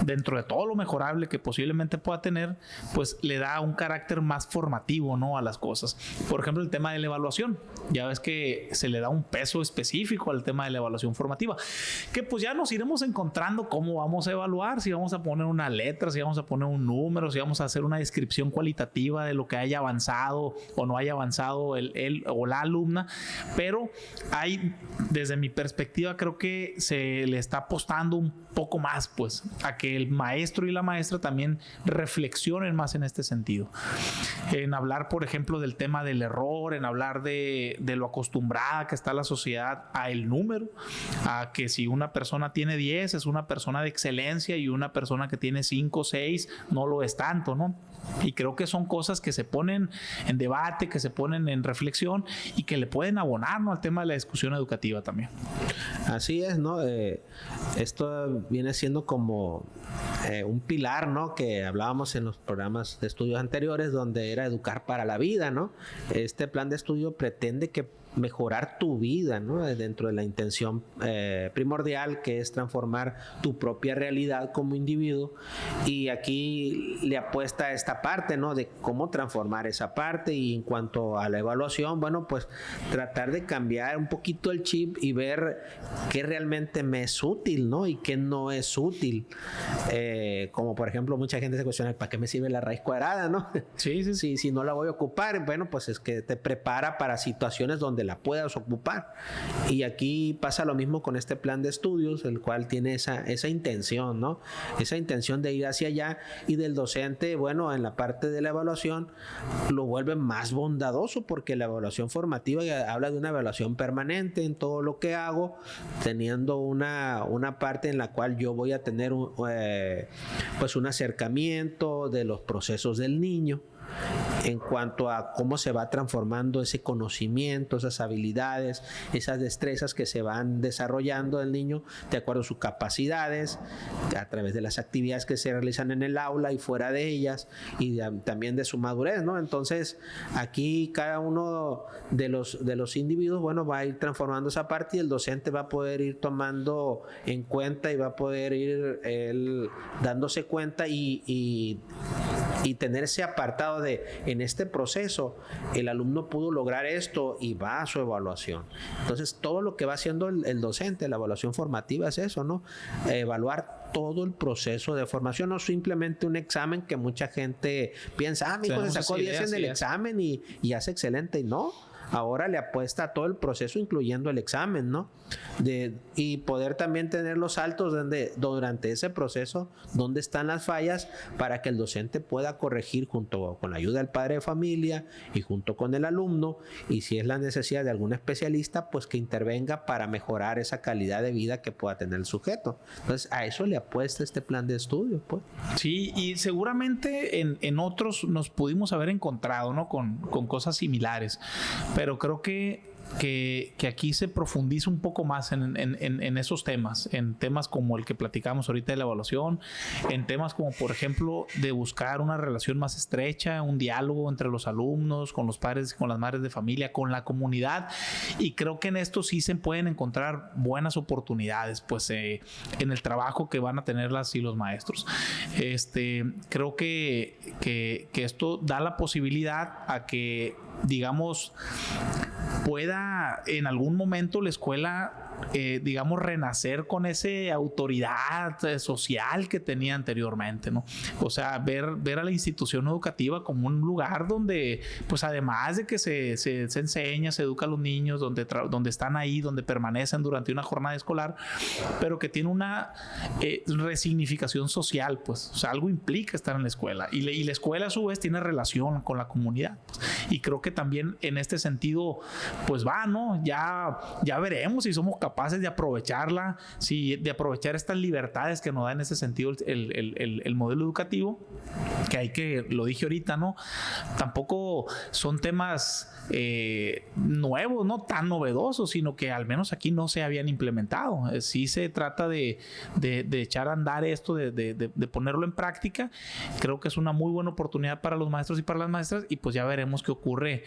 S1: dentro de todo lo mejorable que posiblemente pueda tener, pues le da un carácter más formativo, ¿no? A las cosas. Por ejemplo, el tema de la evaluación. Ya ves que se le da un peso específico al tema de la evaluación formativa, que pues ya nos iremos encontrando cómo vamos a evaluar, si vamos a poner una letra, si vamos a poner un número, si vamos a hacer una descripción cualitativa de lo que haya avanzado o no haya avanzado él o la alumna, pero hay, desde mi perspectiva, creo que se le está apostando un poco más, pues, a que el maestro y la maestra también reflexionen más en este sentido, en hablar, por ejemplo, del tema del error, en hablar de lo acostumbrada que está la sociedad a el número, a que si una persona tiene 10 es una persona de excelencia y una persona que tiene 5 o 6 no lo es tanto, ¿no? Y creo que son cosas que se ponen en debate, que se ponen en reflexión y que le pueden abonar, ¿no? Al tema de la discusión educativa también.
S2: Así es, ¿no? Esto viene siendo como un pilar, ¿no? Que hablábamos en los programas de estudios anteriores, donde era educar para la vida, ¿no? Este plan de estudio pretende que mejorar tu vida, ¿no? Dentro de la intención primordial, que es transformar tu propia realidad como individuo, y aquí le apuesta a esta parte, ¿no? De cómo transformar esa parte. Y en cuanto a la evaluación, bueno, pues tratar de cambiar un poquito el chip y ver qué realmente me es útil, ¿no? Y qué no es útil, como por ejemplo mucha gente se cuestiona, ¿para qué me sirve la raíz cuadrada, no?
S1: Sí.
S2: Si no la voy a ocupar, bueno, pues es que te prepara para situaciones donde la puedas ocupar. Y aquí pasa lo mismo con este plan de estudios, el cual tiene esa intención, ¿no? Esa intención de ir hacia allá, y del docente, bueno, en la parte de la evaluación lo vuelve más bondadoso, porque la evaluación formativa habla de una evaluación permanente en todo lo que hago, teniendo una parte en la cual yo voy a tener pues un acercamiento de los procesos del niño. en cuanto a cómo se va transformando ese conocimiento, esas habilidades, esas destrezas que se van desarrollando del niño de acuerdo a sus capacidades, a través de las actividades que se realizan en el aula y fuera de ellas, y también de su madurez, ¿no? Entonces, aquí cada uno de los individuos, bueno, va a ir transformando esa parte y el docente va a poder ir tomando en cuenta y va a poder ir él dándose cuenta y tener ese apartado de, en este proceso, el alumno pudo lograr esto y va a su evaluación. Entonces, todo lo que va haciendo el docente, la evaluación formativa es eso, ¿no? Evaluar todo el proceso de formación, no simplemente un examen que mucha gente piensa, mi hijo se sacó 10 en el examen y hace excelente, y no. Ahora le apuesta a todo el proceso, incluyendo el examen, ¿no? Y poder también tener los saltos durante ese proceso, dónde están las fallas, para que el docente pueda corregir junto con la ayuda del padre de familia y junto con el alumno, y si es la necesidad de algún especialista, pues que intervenga para mejorar esa calidad de vida que pueda tener el sujeto. Entonces, a eso le apuesta este plan de estudio, pues.
S1: Sí, y seguramente en otros nos pudimos haber encontrado, ¿no? Con cosas similares, pero creo que aquí se profundiza un poco más en esos temas, en temas como el que platicamos ahorita de la evaluación, en temas como, por ejemplo, de buscar una relación más estrecha, un diálogo entre los alumnos, con los padres, con las madres de familia, con la comunidad, y creo que en esto sí se pueden encontrar buenas oportunidades, pues, en el trabajo que van a tener las y los maestros. Creo que esto da la posibilidad a que, digamos, pueda en algún momento la escuela, digamos, renacer con esa autoridad social que tenía anteriormente, ¿no? O sea, ver a la institución educativa como un lugar donde, pues, además de que se enseña, se educa a los niños, donde están ahí, donde permanecen durante una jornada escolar, pero que tiene una resignificación social, pues, o sea, algo implica estar en la escuela, y la escuela a su vez tiene relación con la comunidad, pues, y creo que también en este sentido, pues va, ¿no? Ya veremos si somos capaces de aprovecharla, de aprovechar estas libertades que nos da en ese sentido el modelo educativo, que lo dije ahorita, ¿no? Tampoco son temas nuevos, no tan novedosos, sino que al menos aquí no se habían implementado. Sí se trata de echar a andar esto, de ponerlo en práctica. Creo que es una muy buena oportunidad para los maestros y para las maestras, y pues ya veremos qué ocurre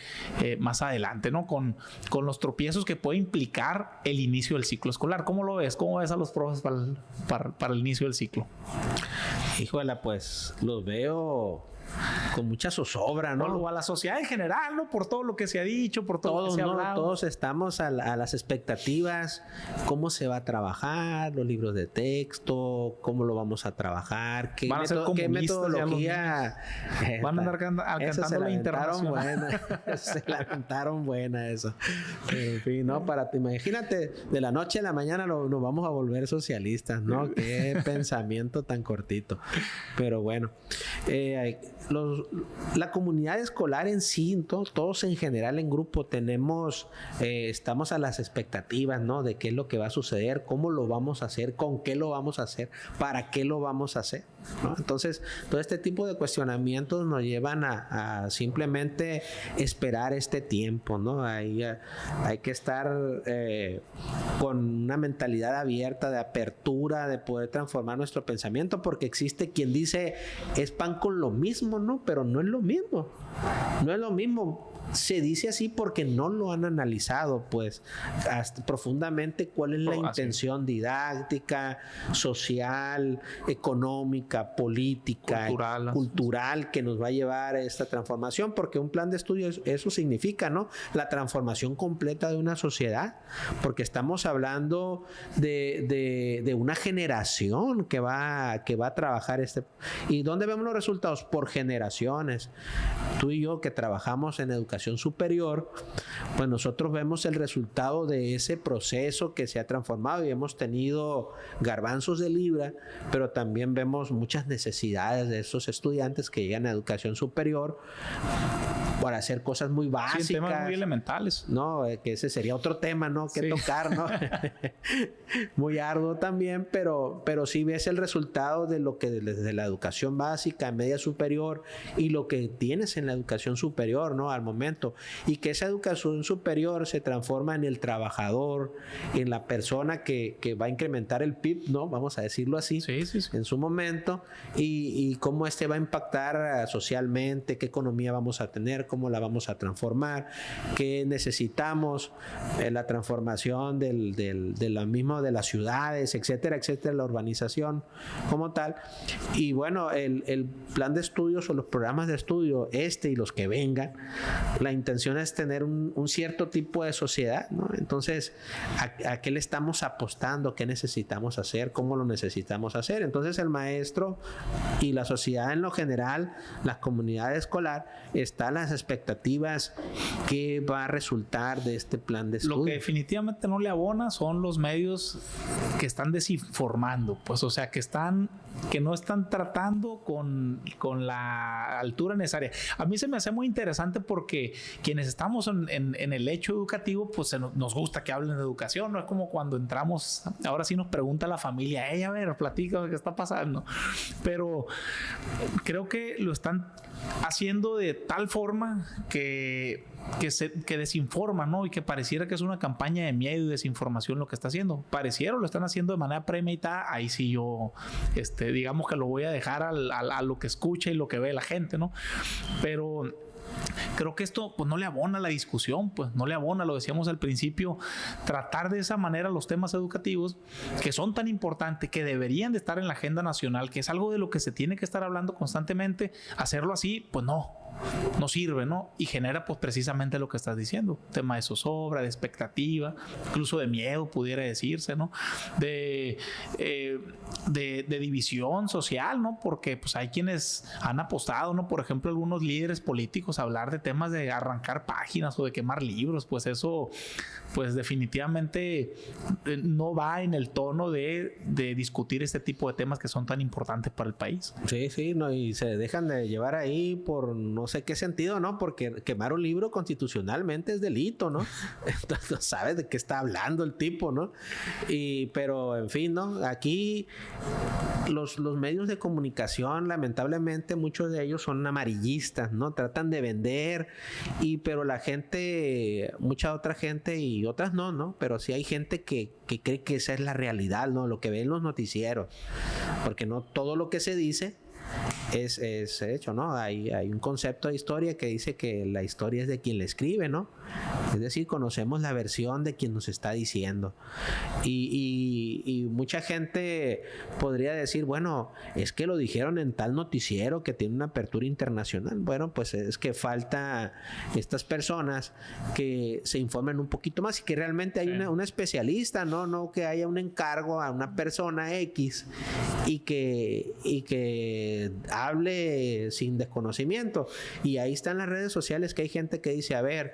S1: más adelante, ¿no? Con los tropiezos que puede implicar el inicio del ciclo escolar. ¿Cómo lo ves? ¿Cómo ves a los profes para el inicio del ciclo?
S2: Híjole, pues los veo con mucha zozobra, ¿no?
S1: O a la sociedad en general, ¿no? Por todo lo que se ha dicho, por todo lo que se ha hablado.
S2: Todos estamos a las expectativas, cómo se va a trabajar, los libros de texto, cómo lo vamos a trabajar, qué metodología.
S1: Van a andar cantando la internacional.
S2: Se lamentaron buena eso. En fin, ¿no? Imagínate, de la noche a la mañana nos vamos a volver socialistas, ¿no? Qué pensamiento tan cortito. Pero bueno, la comunidad escolar en sí, todos en general en grupo estamos a las expectativas, ¿no? De qué es lo que va a suceder, cómo lo vamos a hacer, con qué lo vamos a hacer, para qué lo vamos a hacer, ¿no? Entonces, todo este tipo de cuestionamientos nos llevan a simplemente esperar este tiempo, ¿no? Hay que estar con una mentalidad abierta, de apertura, de poder transformar nuestro pensamiento, porque existe quien dice, es pan con lo mismo, ¿no? Pero no es lo mismo. No es lo mismo. Se dice así porque no lo han analizado, pues, profundamente cuál es la intención didáctica, social, económica, política, cultural que nos va a llevar a esta transformación, porque un plan de estudio eso significa, ¿no? La transformación completa de una sociedad, porque estamos hablando de una generación que va a trabajar ¿Y dónde vemos los resultados? Por generaciones. Tú y yo que trabajamos en educación superior, pues nosotros vemos el resultado de ese proceso que se ha transformado, y hemos tenido garbanzos de libra, pero también vemos muchas necesidades de esos estudiantes que llegan a educación superior por hacer cosas muy básicas.
S1: Sí, temas muy elementales.
S2: No, que ese sería otro tema, ¿no? Que tocar, ¿no? Muy arduo también, pero sí ves el resultado de lo que desde la educación básica, media superior y lo que tienes en la educación superior, ¿no? Al momento. Y que esa educación superior se transforma en el trabajador, en la persona que va a incrementar el PIB, ¿no? Vamos a decirlo así, en su momento, y cómo va a impactar socialmente, qué economía vamos a tener, cómo la vamos a transformar, qué necesitamos, la transformación de las ciudades, etcétera, etcétera, la urbanización como tal. Y bueno, el plan de estudios o los programas de estudio, y los que vengan, la intención es tener un cierto tipo de sociedad, ¿no? Entonces, ¿a qué le estamos apostando? ¿Qué necesitamos hacer? ¿Cómo lo necesitamos hacer? Entonces, el maestro y la sociedad en lo general, la comunidad escolar, están las expectativas que va a resultar de este plan de estudio.
S1: Lo que definitivamente no le abona son los medios que están desinformando, pues, o sea, que no están tratando con la altura necesaria. A mí se me hace muy interesante porque quienes estamos en el hecho educativo, pues nos gusta que hablen de educación, no es como cuando entramos, ahora sí nos pregunta la familia, a ver, platica qué está pasando, pero creo que lo están haciendo de tal forma que desinforma, ¿no? Y que pareciera que es una campaña de miedo y desinformación lo que está haciendo. Pareciera lo están haciendo de manera premeditada. Ahí sí yo, digamos que lo voy a dejar a lo que escucha y lo que ve la gente, ¿no? Pero creo que esto pues no le abona a la discusión, pues no le abona, lo decíamos al principio, tratar de esa manera los temas educativos que son tan importantes, que deberían de estar en la agenda nacional, que es algo de lo que se tiene que estar hablando constantemente, hacerlo así, pues no sirve, ¿no? Y genera pues precisamente lo que estás diciendo, tema de zozobra, de expectativa, incluso de miedo pudiera decirse, ¿no? De división social, ¿no? Porque pues hay quienes han apostado, ¿no? Por ejemplo, algunos líderes políticos a hablar de temas de arrancar páginas o de quemar libros, pues eso pues definitivamente no va en el tono de discutir este tipo de temas que son tan importantes para el país.
S2: Sí, no, y se dejan de llevar ahí por no sé qué sentido, ¿no? Porque quemar un libro constitucionalmente es delito, ¿no? Entonces no sabes de qué está hablando el tipo, ¿no? Pero en fin, ¿no? Aquí los medios de comunicación, lamentablemente, muchos de ellos son amarillistas, ¿no? Tratan de vender, pero la gente, mucha otra gente y otras no, pero sí hay gente que cree que esa es la realidad, ¿no? Lo que ven los noticieros, porque no todo lo que se dice es hecho, ¿no? Hay un concepto de historia que dice que la historia es de quien la escribe, ¿no? Es decir, conocemos la versión de quien nos está diciendo. Y mucha gente podría decir, bueno, es que lo dijeron en tal noticiero que tiene una apertura internacional. Bueno, pues es que falta estas personas que se informen un poquito más y que realmente hay una especialista, no que haya un encargo a una persona X y que hable sin desconocimiento. Y ahí están las redes sociales que hay gente que dice, a ver,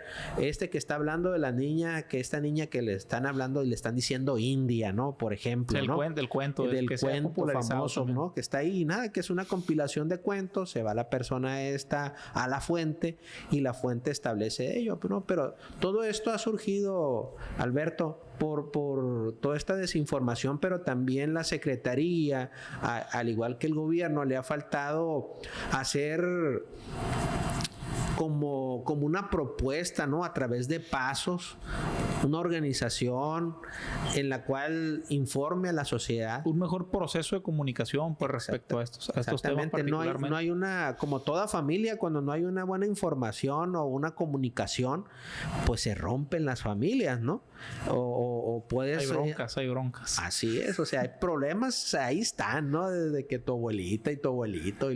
S2: que está hablando de la niña, que esta niña que le están hablando y le están diciendo India, ¿no? Por ejemplo,
S1: el
S2: ¿no?
S1: cuento
S2: del cuento famoso,
S1: también,
S2: ¿no? Que está ahí, nada, que es una compilación de cuentos, se va la persona esta a la fuente y la fuente establece ello, ¿no? Pero todo esto ha surgido, Alberto, por toda esta desinformación, pero también la Secretaría, al igual que el gobierno, le ha faltado hacer como una propuesta, ¿no? A través de pasos, una organización en la cual informe a la sociedad.
S1: Un mejor proceso de comunicación pues, respecto a estos temas particularmente.
S2: No hay una, como toda familia, cuando no hay una buena información o una comunicación, pues se rompen las familias, ¿no? O puedes...
S1: Hay broncas.
S2: Así es, o sea, hay problemas, ahí están, ¿no? Desde que tu abuelita y tu abuelito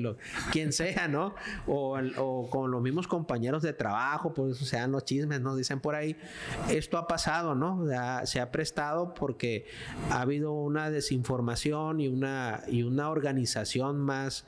S2: quien sea, ¿no? O con los mismos compañeros de trabajo, pues, o sea, los chismes, ¿no? Dicen por ahí. Esto ha pasado, ¿no? Se ha prestado porque ha habido una desinformación y una organización más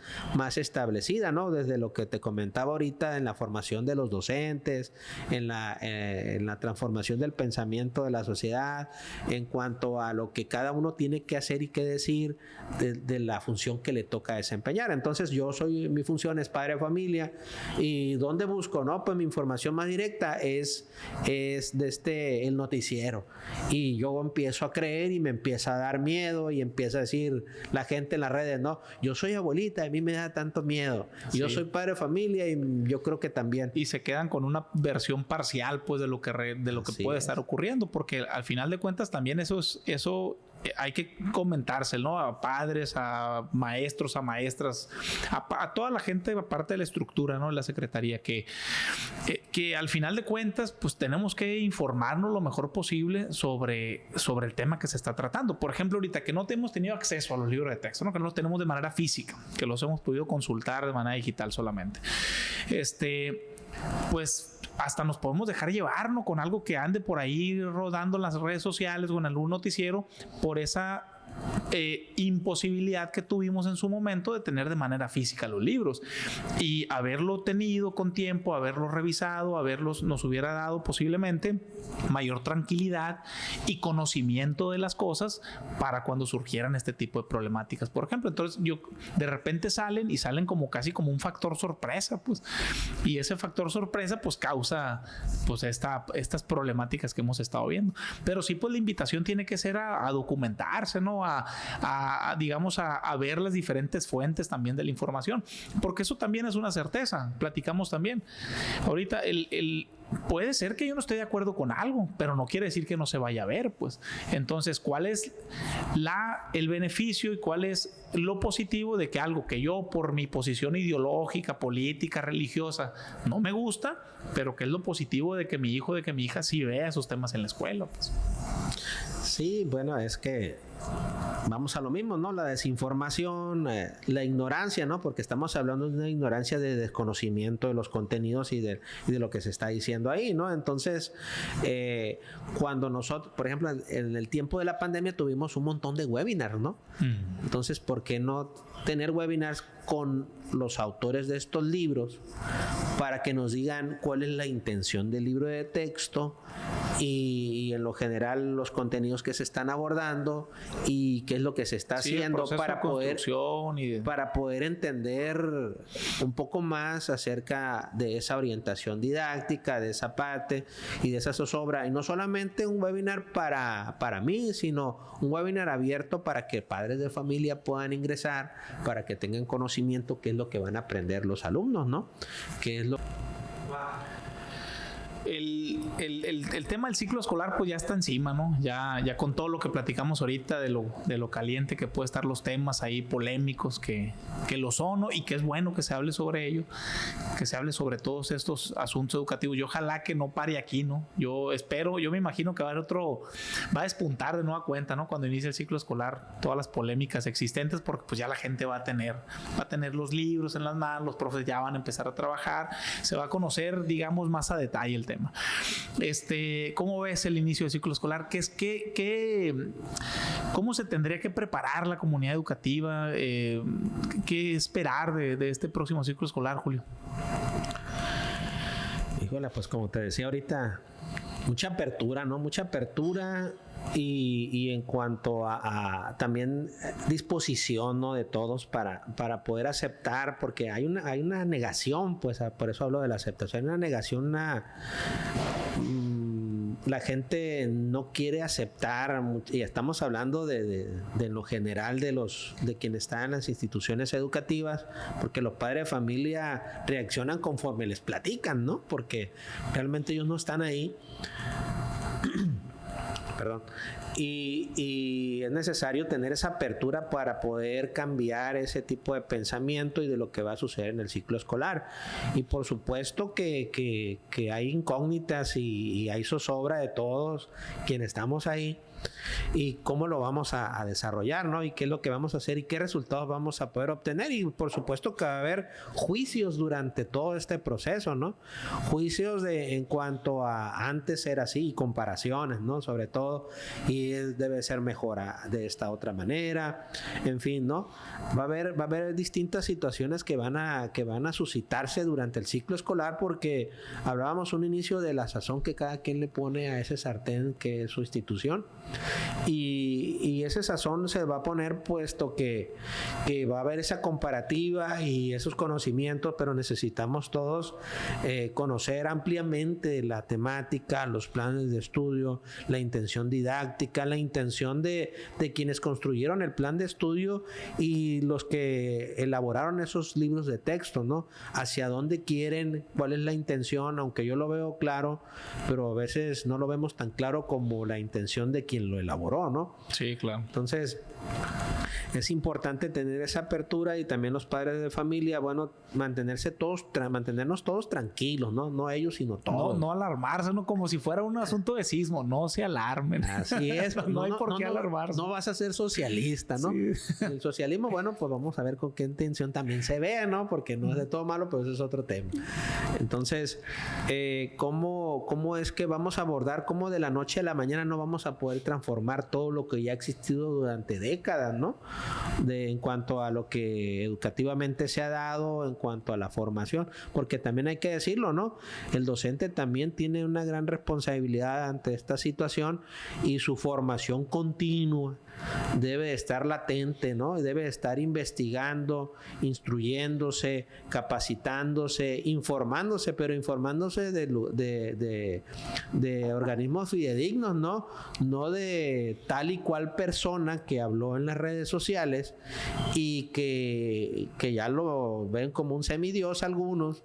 S2: establecida, ¿no? Desde lo que te comentaba ahorita en la formación de los docentes, en la transformación del pensamiento de la sociedad, en cuanto a lo que cada uno tiene que hacer y que decir de la función que le toca desempeñar. Entonces mi función es padre de familia, y ¿dónde busco? No, pues mi información más directa es desde el noticiero, y yo empiezo a creer y me empieza a dar miedo y empieza a decir la gente en las redes, no, yo soy abuelita, a mí me da tanto miedo, sí. Yo soy padre de familia y yo creo que también.
S1: Y se quedan con una versión parcial pues de lo que puede estar ocurriendo, porque al final de cuentas también eso hay que comentárselo, ¿no? A padres, a maestros, a maestras, a toda la gente, aparte de la estructura, ¿no? La secretaría, que al final de cuentas, pues tenemos que informarnos lo mejor posible sobre el tema que se está tratando. Por ejemplo, ahorita que no hemos tenido acceso a los libros de texto, ¿no? Que no los tenemos de manera física, que los hemos podido consultar de manera digital solamente. Pues hasta nos podemos dejar llevar, ¿no? Con algo que ande por ahí rodando en las redes sociales o en algún noticiero, por esa imposibilidad que tuvimos en su momento de tener de manera física los libros, y haberlo tenido con tiempo, haberlos revisado, nos hubiera dado posiblemente mayor tranquilidad y conocimiento de las cosas para cuando surgieran este tipo de problemáticas, por ejemplo. Entonces de repente salen como casi como un factor sorpresa, pues, y ese factor sorpresa pues causa pues estas problemáticas que hemos estado viendo. Pero sí, pues la invitación tiene que ser a documentarse, ¿no? Digamos a ver las diferentes fuentes también de la información, porque eso también es una certeza. Platicamos también ahorita, puede ser que yo no esté de acuerdo con algo, pero no quiere decir que no se vaya a ver, pues. Entonces, ¿cuál es el beneficio y cuál es lo positivo de que algo que yo, por mi posición ideológica, política, religiosa, no me gusta, pero qué es lo positivo de que mi hijo, de que mi hija sí vea esos temas en la escuela, pues?
S2: Sí, bueno, es que vamos a lo mismo, ¿no? La desinformación, la ignorancia, ¿no? Porque estamos hablando de una ignorancia de desconocimiento de los contenidos y de lo que se está diciendo ahí, ¿no? Entonces, cuando nosotros, por ejemplo, en el tiempo de la pandemia tuvimos un montón de webinars, ¿no? Entonces, ¿por qué no tener webinars con los autores de estos libros para que nos digan cuál es la intención del libro de texto y en lo general los contenidos que se están abordando y qué es lo que se está haciendo para poder entender un poco más acerca de esa orientación didáctica, de esa parte y de esa zozobra? Y no solamente un webinar para mí, sino un webinar abierto para que padres de familia puedan ingresar, para que tengan conocimiento qué es lo que van a aprender los alumnos, ¿no? ¿Qué es lo
S1: el tema del ciclo escolar pues ya está encima, ¿no? Ya con todo lo que platicamos ahorita de lo caliente que puede estar los temas ahí polémicos que lo son, ¿no? Y que es bueno que se hable sobre ello, que se hable sobre todos estos asuntos educativos. Yo ojalá que no pare aquí, ¿no? Yo me imagino que va a despuntar de nueva cuenta, ¿no? Cuando inicie el ciclo escolar, todas las polémicas existentes, porque pues ya la gente va a tener los libros en las manos, los profes ya van a empezar a trabajar, se va a conocer, digamos, más a detalle el tema. ¿Cómo ves el inicio del ciclo escolar? ¿Cómo se tendría que preparar la comunidad educativa? ¿Qué esperar de este próximo ciclo escolar, Julio?
S2: Híjole, pues como te decía ahorita, mucha apertura, ¿no? Mucha apertura y en cuanto a también disposición, ¿no? De todos para poder aceptar, porque hay una negación, pues por eso hablo de la aceptación, hay una negación, la gente no quiere aceptar, y estamos hablando de lo general de quienes están en las instituciones educativas, porque los padres de familia reaccionan conforme les platican, ¿no? Porque realmente ellos no están ahí. Perdón. Y es necesario tener esa apertura para poder cambiar ese tipo de pensamiento y de lo que va a suceder en el ciclo escolar. Y por supuesto que hay incógnitas y hay zozobra de todos quienes estamos ahí, y cómo lo vamos a desarrollar, ¿no? Y qué es lo que vamos a hacer y qué resultados vamos a poder obtener. Y por supuesto que va a haber juicios durante todo este proceso, ¿no? Juicios en cuanto a antes era así y comparaciones, ¿no? Sobre todo, y debe ser mejor de esta otra manera, en fin, ¿no? Va a haber distintas situaciones que van a suscitarse durante el ciclo escolar, porque hablábamos un inicio de la sazón que cada quien le pone a ese sartén que es su institución, y ese sazón se va a poner puesto que va a haber esa comparativa y esos conocimientos, pero necesitamos todos conocer ampliamente la temática, los planes de estudio, la intención didáctica, la intención de quienes construyeron el plan de estudio y los que elaboraron esos libros de texto, ¿no? Hacia dónde quieren, cuál es la intención, aunque yo lo veo claro, pero a veces no lo vemos tan claro como la intención de quien lo elaboró, ¿no?
S1: Sí, claro.
S2: Entonces, es importante tener esa apertura, y también los padres de familia, bueno, mantenernos todos tranquilos, ¿no? No ellos, sino todos.
S1: No alarmarse, ¿no? Como si fuera un asunto de sismo, no se alarmen.
S2: Así es.
S1: no hay por qué alarmarse.
S2: No vas a ser socialista, ¿no? Sí. El socialismo, bueno, pues vamos a ver con qué intención también se ve, ¿no? Porque no es de todo malo, pero eso es otro tema. Entonces, ¿cómo es que vamos a abordar, cómo de la noche a la mañana no vamos a poder transformar todo lo que ya ha existido durante décadas, ¿no? En cuanto a lo que educativamente se ha dado, en cuanto a la formación, porque también hay que decirlo, ¿no? El docente también tiene una gran responsabilidad ante esta situación, y su formación continua debe estar latente, ¿no? Debe estar investigando, instruyéndose, capacitándose, informándose, pero informándose de organismos fidedignos, ¿no? No de tal y cual persona que habló en las redes sociales y que ya lo ven como un semidios algunos,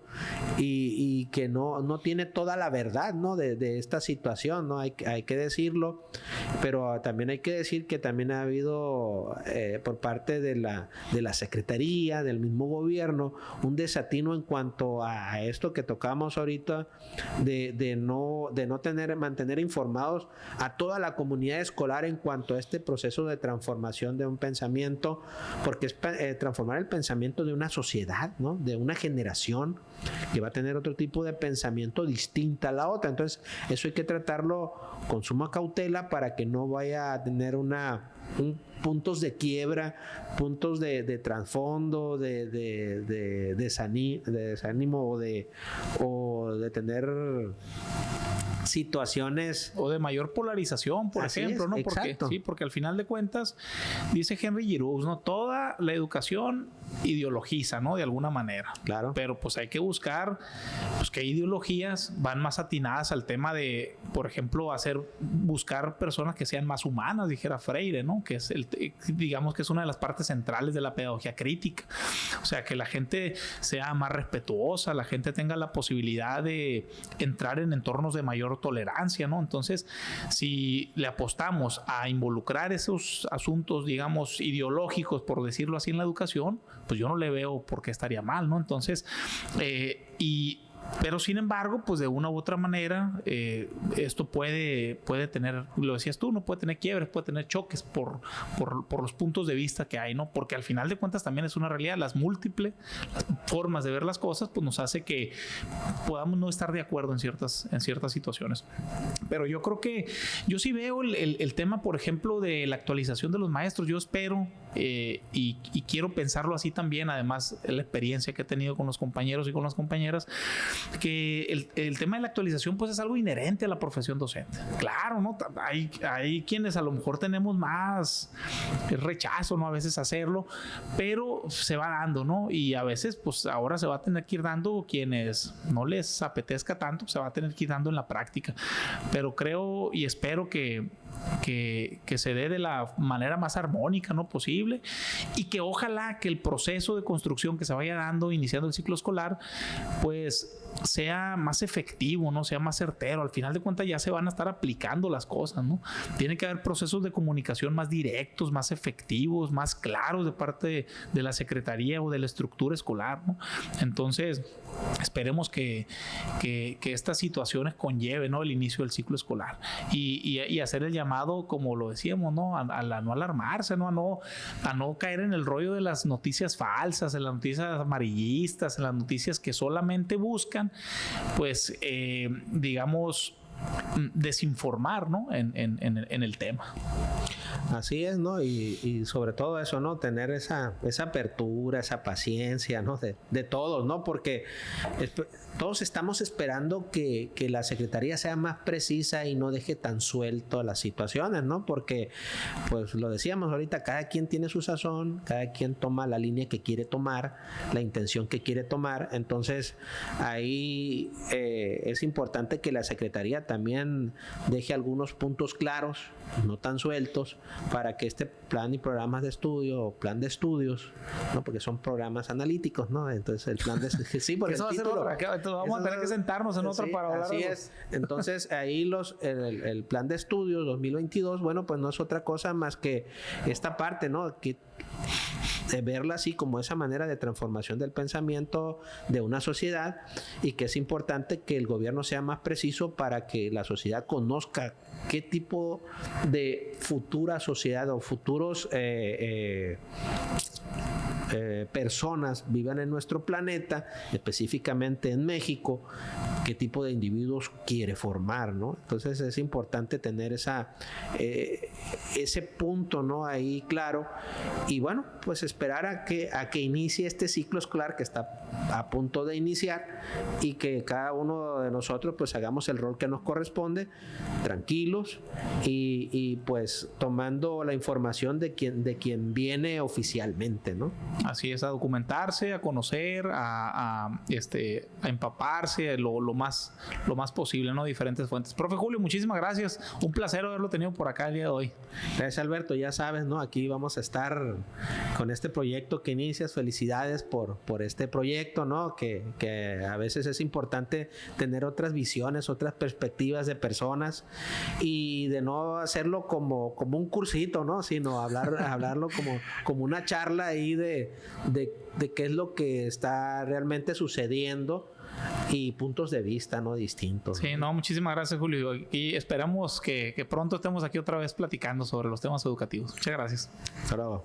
S2: y que no tiene toda la verdad, ¿no? de esta situación, ¿no? Hay que decirlo, pero también hay que decir que también ha habido por parte de la Secretaría, del mismo gobierno, un desatino en cuanto a esto que tocamos ahorita, de no mantener informados a toda la comunidad escolar en cuanto a este proceso de transformación de un pensamiento, porque es transformar el pensamiento de una sociedad, ¿no? De una generación que va a tener otro tipo de pensamiento distinta a la otra. Entonces, eso hay que tratarlo con suma cautela para que no vaya a tener puntos de quiebra, puntos de trasfondo, de desánimo o de tener situaciones
S1: o de mayor polarización, por ejemplo, ¿no? Porque al final de cuentas, dice Henry Giroux, ¿no? Toda la educación ideologiza, ¿no? De alguna manera.
S2: Claro.
S1: Pero pues hay que buscar pues qué ideologías van más atinadas al tema de, por ejemplo, buscar personas que sean más humanas, dijera Freire, ¿no? Que es digamos que es una de las partes centrales de la pedagogía crítica. O sea, que la gente sea más respetuosa, la gente tenga la posibilidad de entrar en entornos de mayor tolerancia, ¿no? Entonces, si le apostamos a involucrar esos asuntos, digamos, ideológicos, por decirlo así, en la educación, pues yo no le veo por qué estaría mal, ¿no? Entonces, pero sin embargo, pues de una u otra manera, esto puede tener, lo decías tú, no puede tener quiebres, puede tener choques por los puntos de vista que hay, ¿no? Porque al final de cuentas también es una realidad, las múltiples formas de ver las cosas, pues nos hace que podamos no estar de acuerdo en ciertas situaciones. Pero yo creo que, yo sí veo el tema, por ejemplo, de la actualización de los maestros. Yo espero y quiero pensarlo así también, además de la experiencia que he tenido con los compañeros y con las compañeras, que el tema de la actualización pues es algo inherente a la profesión docente. Claro, ¿no? Hay quienes a lo mejor tenemos más rechazo, ¿no? A veces hacerlo, pero se va dando, ¿no? Y a veces pues ahora se va a tener que ir dando, quienes no les apetezca tanto, pues, se va a tener que ir dando en la práctica. Pero creo y espero que se dé de la manera más armónica, ¿no? Posible, y que ojalá que el proceso de construcción que se vaya dando iniciando el ciclo escolar pues sea más efectivo, ¿no? Sea más certero. Al final de cuentas ya se van a estar aplicando las cosas, ¿no? Tiene que haber procesos de comunicación más directos, más efectivos, más claros de parte de la secretaría o de la estructura escolar, ¿no? Entonces, esperemos que estas situaciones conlleven, ¿no? El inicio del ciclo escolar y hacer el llamado, como lo decíamos, ¿no? A no alarmarse, ¿no? A no caer en el rollo de las noticias falsas, en las noticias amarillistas, en las noticias que solamente buscan, pues, digamos, desinformar, ¿no? En el tema.
S2: Así es, ¿no? Y sobre todo eso, ¿no? Tener esa apertura, esa paciencia, ¿no? De todos, ¿no? Porque todos estamos esperando que la Secretaría sea más precisa y no deje tan suelto las situaciones, ¿no? Porque, pues lo decíamos ahorita, cada quien tiene su sazón, cada quien toma la línea que quiere tomar, la intención que quiere tomar. Entonces, ahí es importante que la Secretaría también deje algunos puntos claros, no tan sueltos, para que este plan y programas de estudio o plan de estudios, ¿no? Porque son programas analíticos, ¿no? Entonces el plan de sí, por
S1: eso
S2: el
S1: va
S2: título.
S1: A ser otra. Vamos a tener que sentarnos en otra para hablar.
S2: Así es. Entonces ahí el plan de estudios 2022, bueno, pues no es otra cosa más que esta parte, ¿no? Que de verla así como esa manera de transformación del pensamiento de una sociedad, y que es importante que el gobierno sea más preciso para que la sociedad conozca qué tipo de futura sociedad o futuros personas vivan en nuestro planeta, específicamente en México, qué tipo de individuos quiere formar, ¿no? Entonces es importante tener ese punto, ¿no? Ahí claro, y bueno, pues esperar a que inicie este ciclo escolar que está a punto de iniciar, y que cada uno de nosotros pues hagamos el rol que nos corresponde, tranquilos y pues tomando la información de quien viene oficialmente, ¿no?
S1: Así es, a documentarse, a conocer, a empaparse lo más posible, ¿no? Diferentes fuentes. Profe Julio, muchísimas gracias. Un placer haberlo tenido por acá el día de hoy.
S2: Gracias, Alberto. Ya sabes, ¿no? Aquí vamos a estar con este proyecto que inicias. Felicidades por este proyecto, ¿no? Que a veces es importante tener otras visiones, otras perspectivas de personas, y de no hacerlo como un cursito, ¿no? Sino hablarlo como una charla ahí de qué es lo que está realmente sucediendo y puntos de vista, ¿no? Distintos.
S1: Sí, no, muchísimas gracias, Julio. Y esperamos que pronto estemos aquí otra vez platicando sobre los temas educativos. Muchas gracias.
S2: Hasta luego.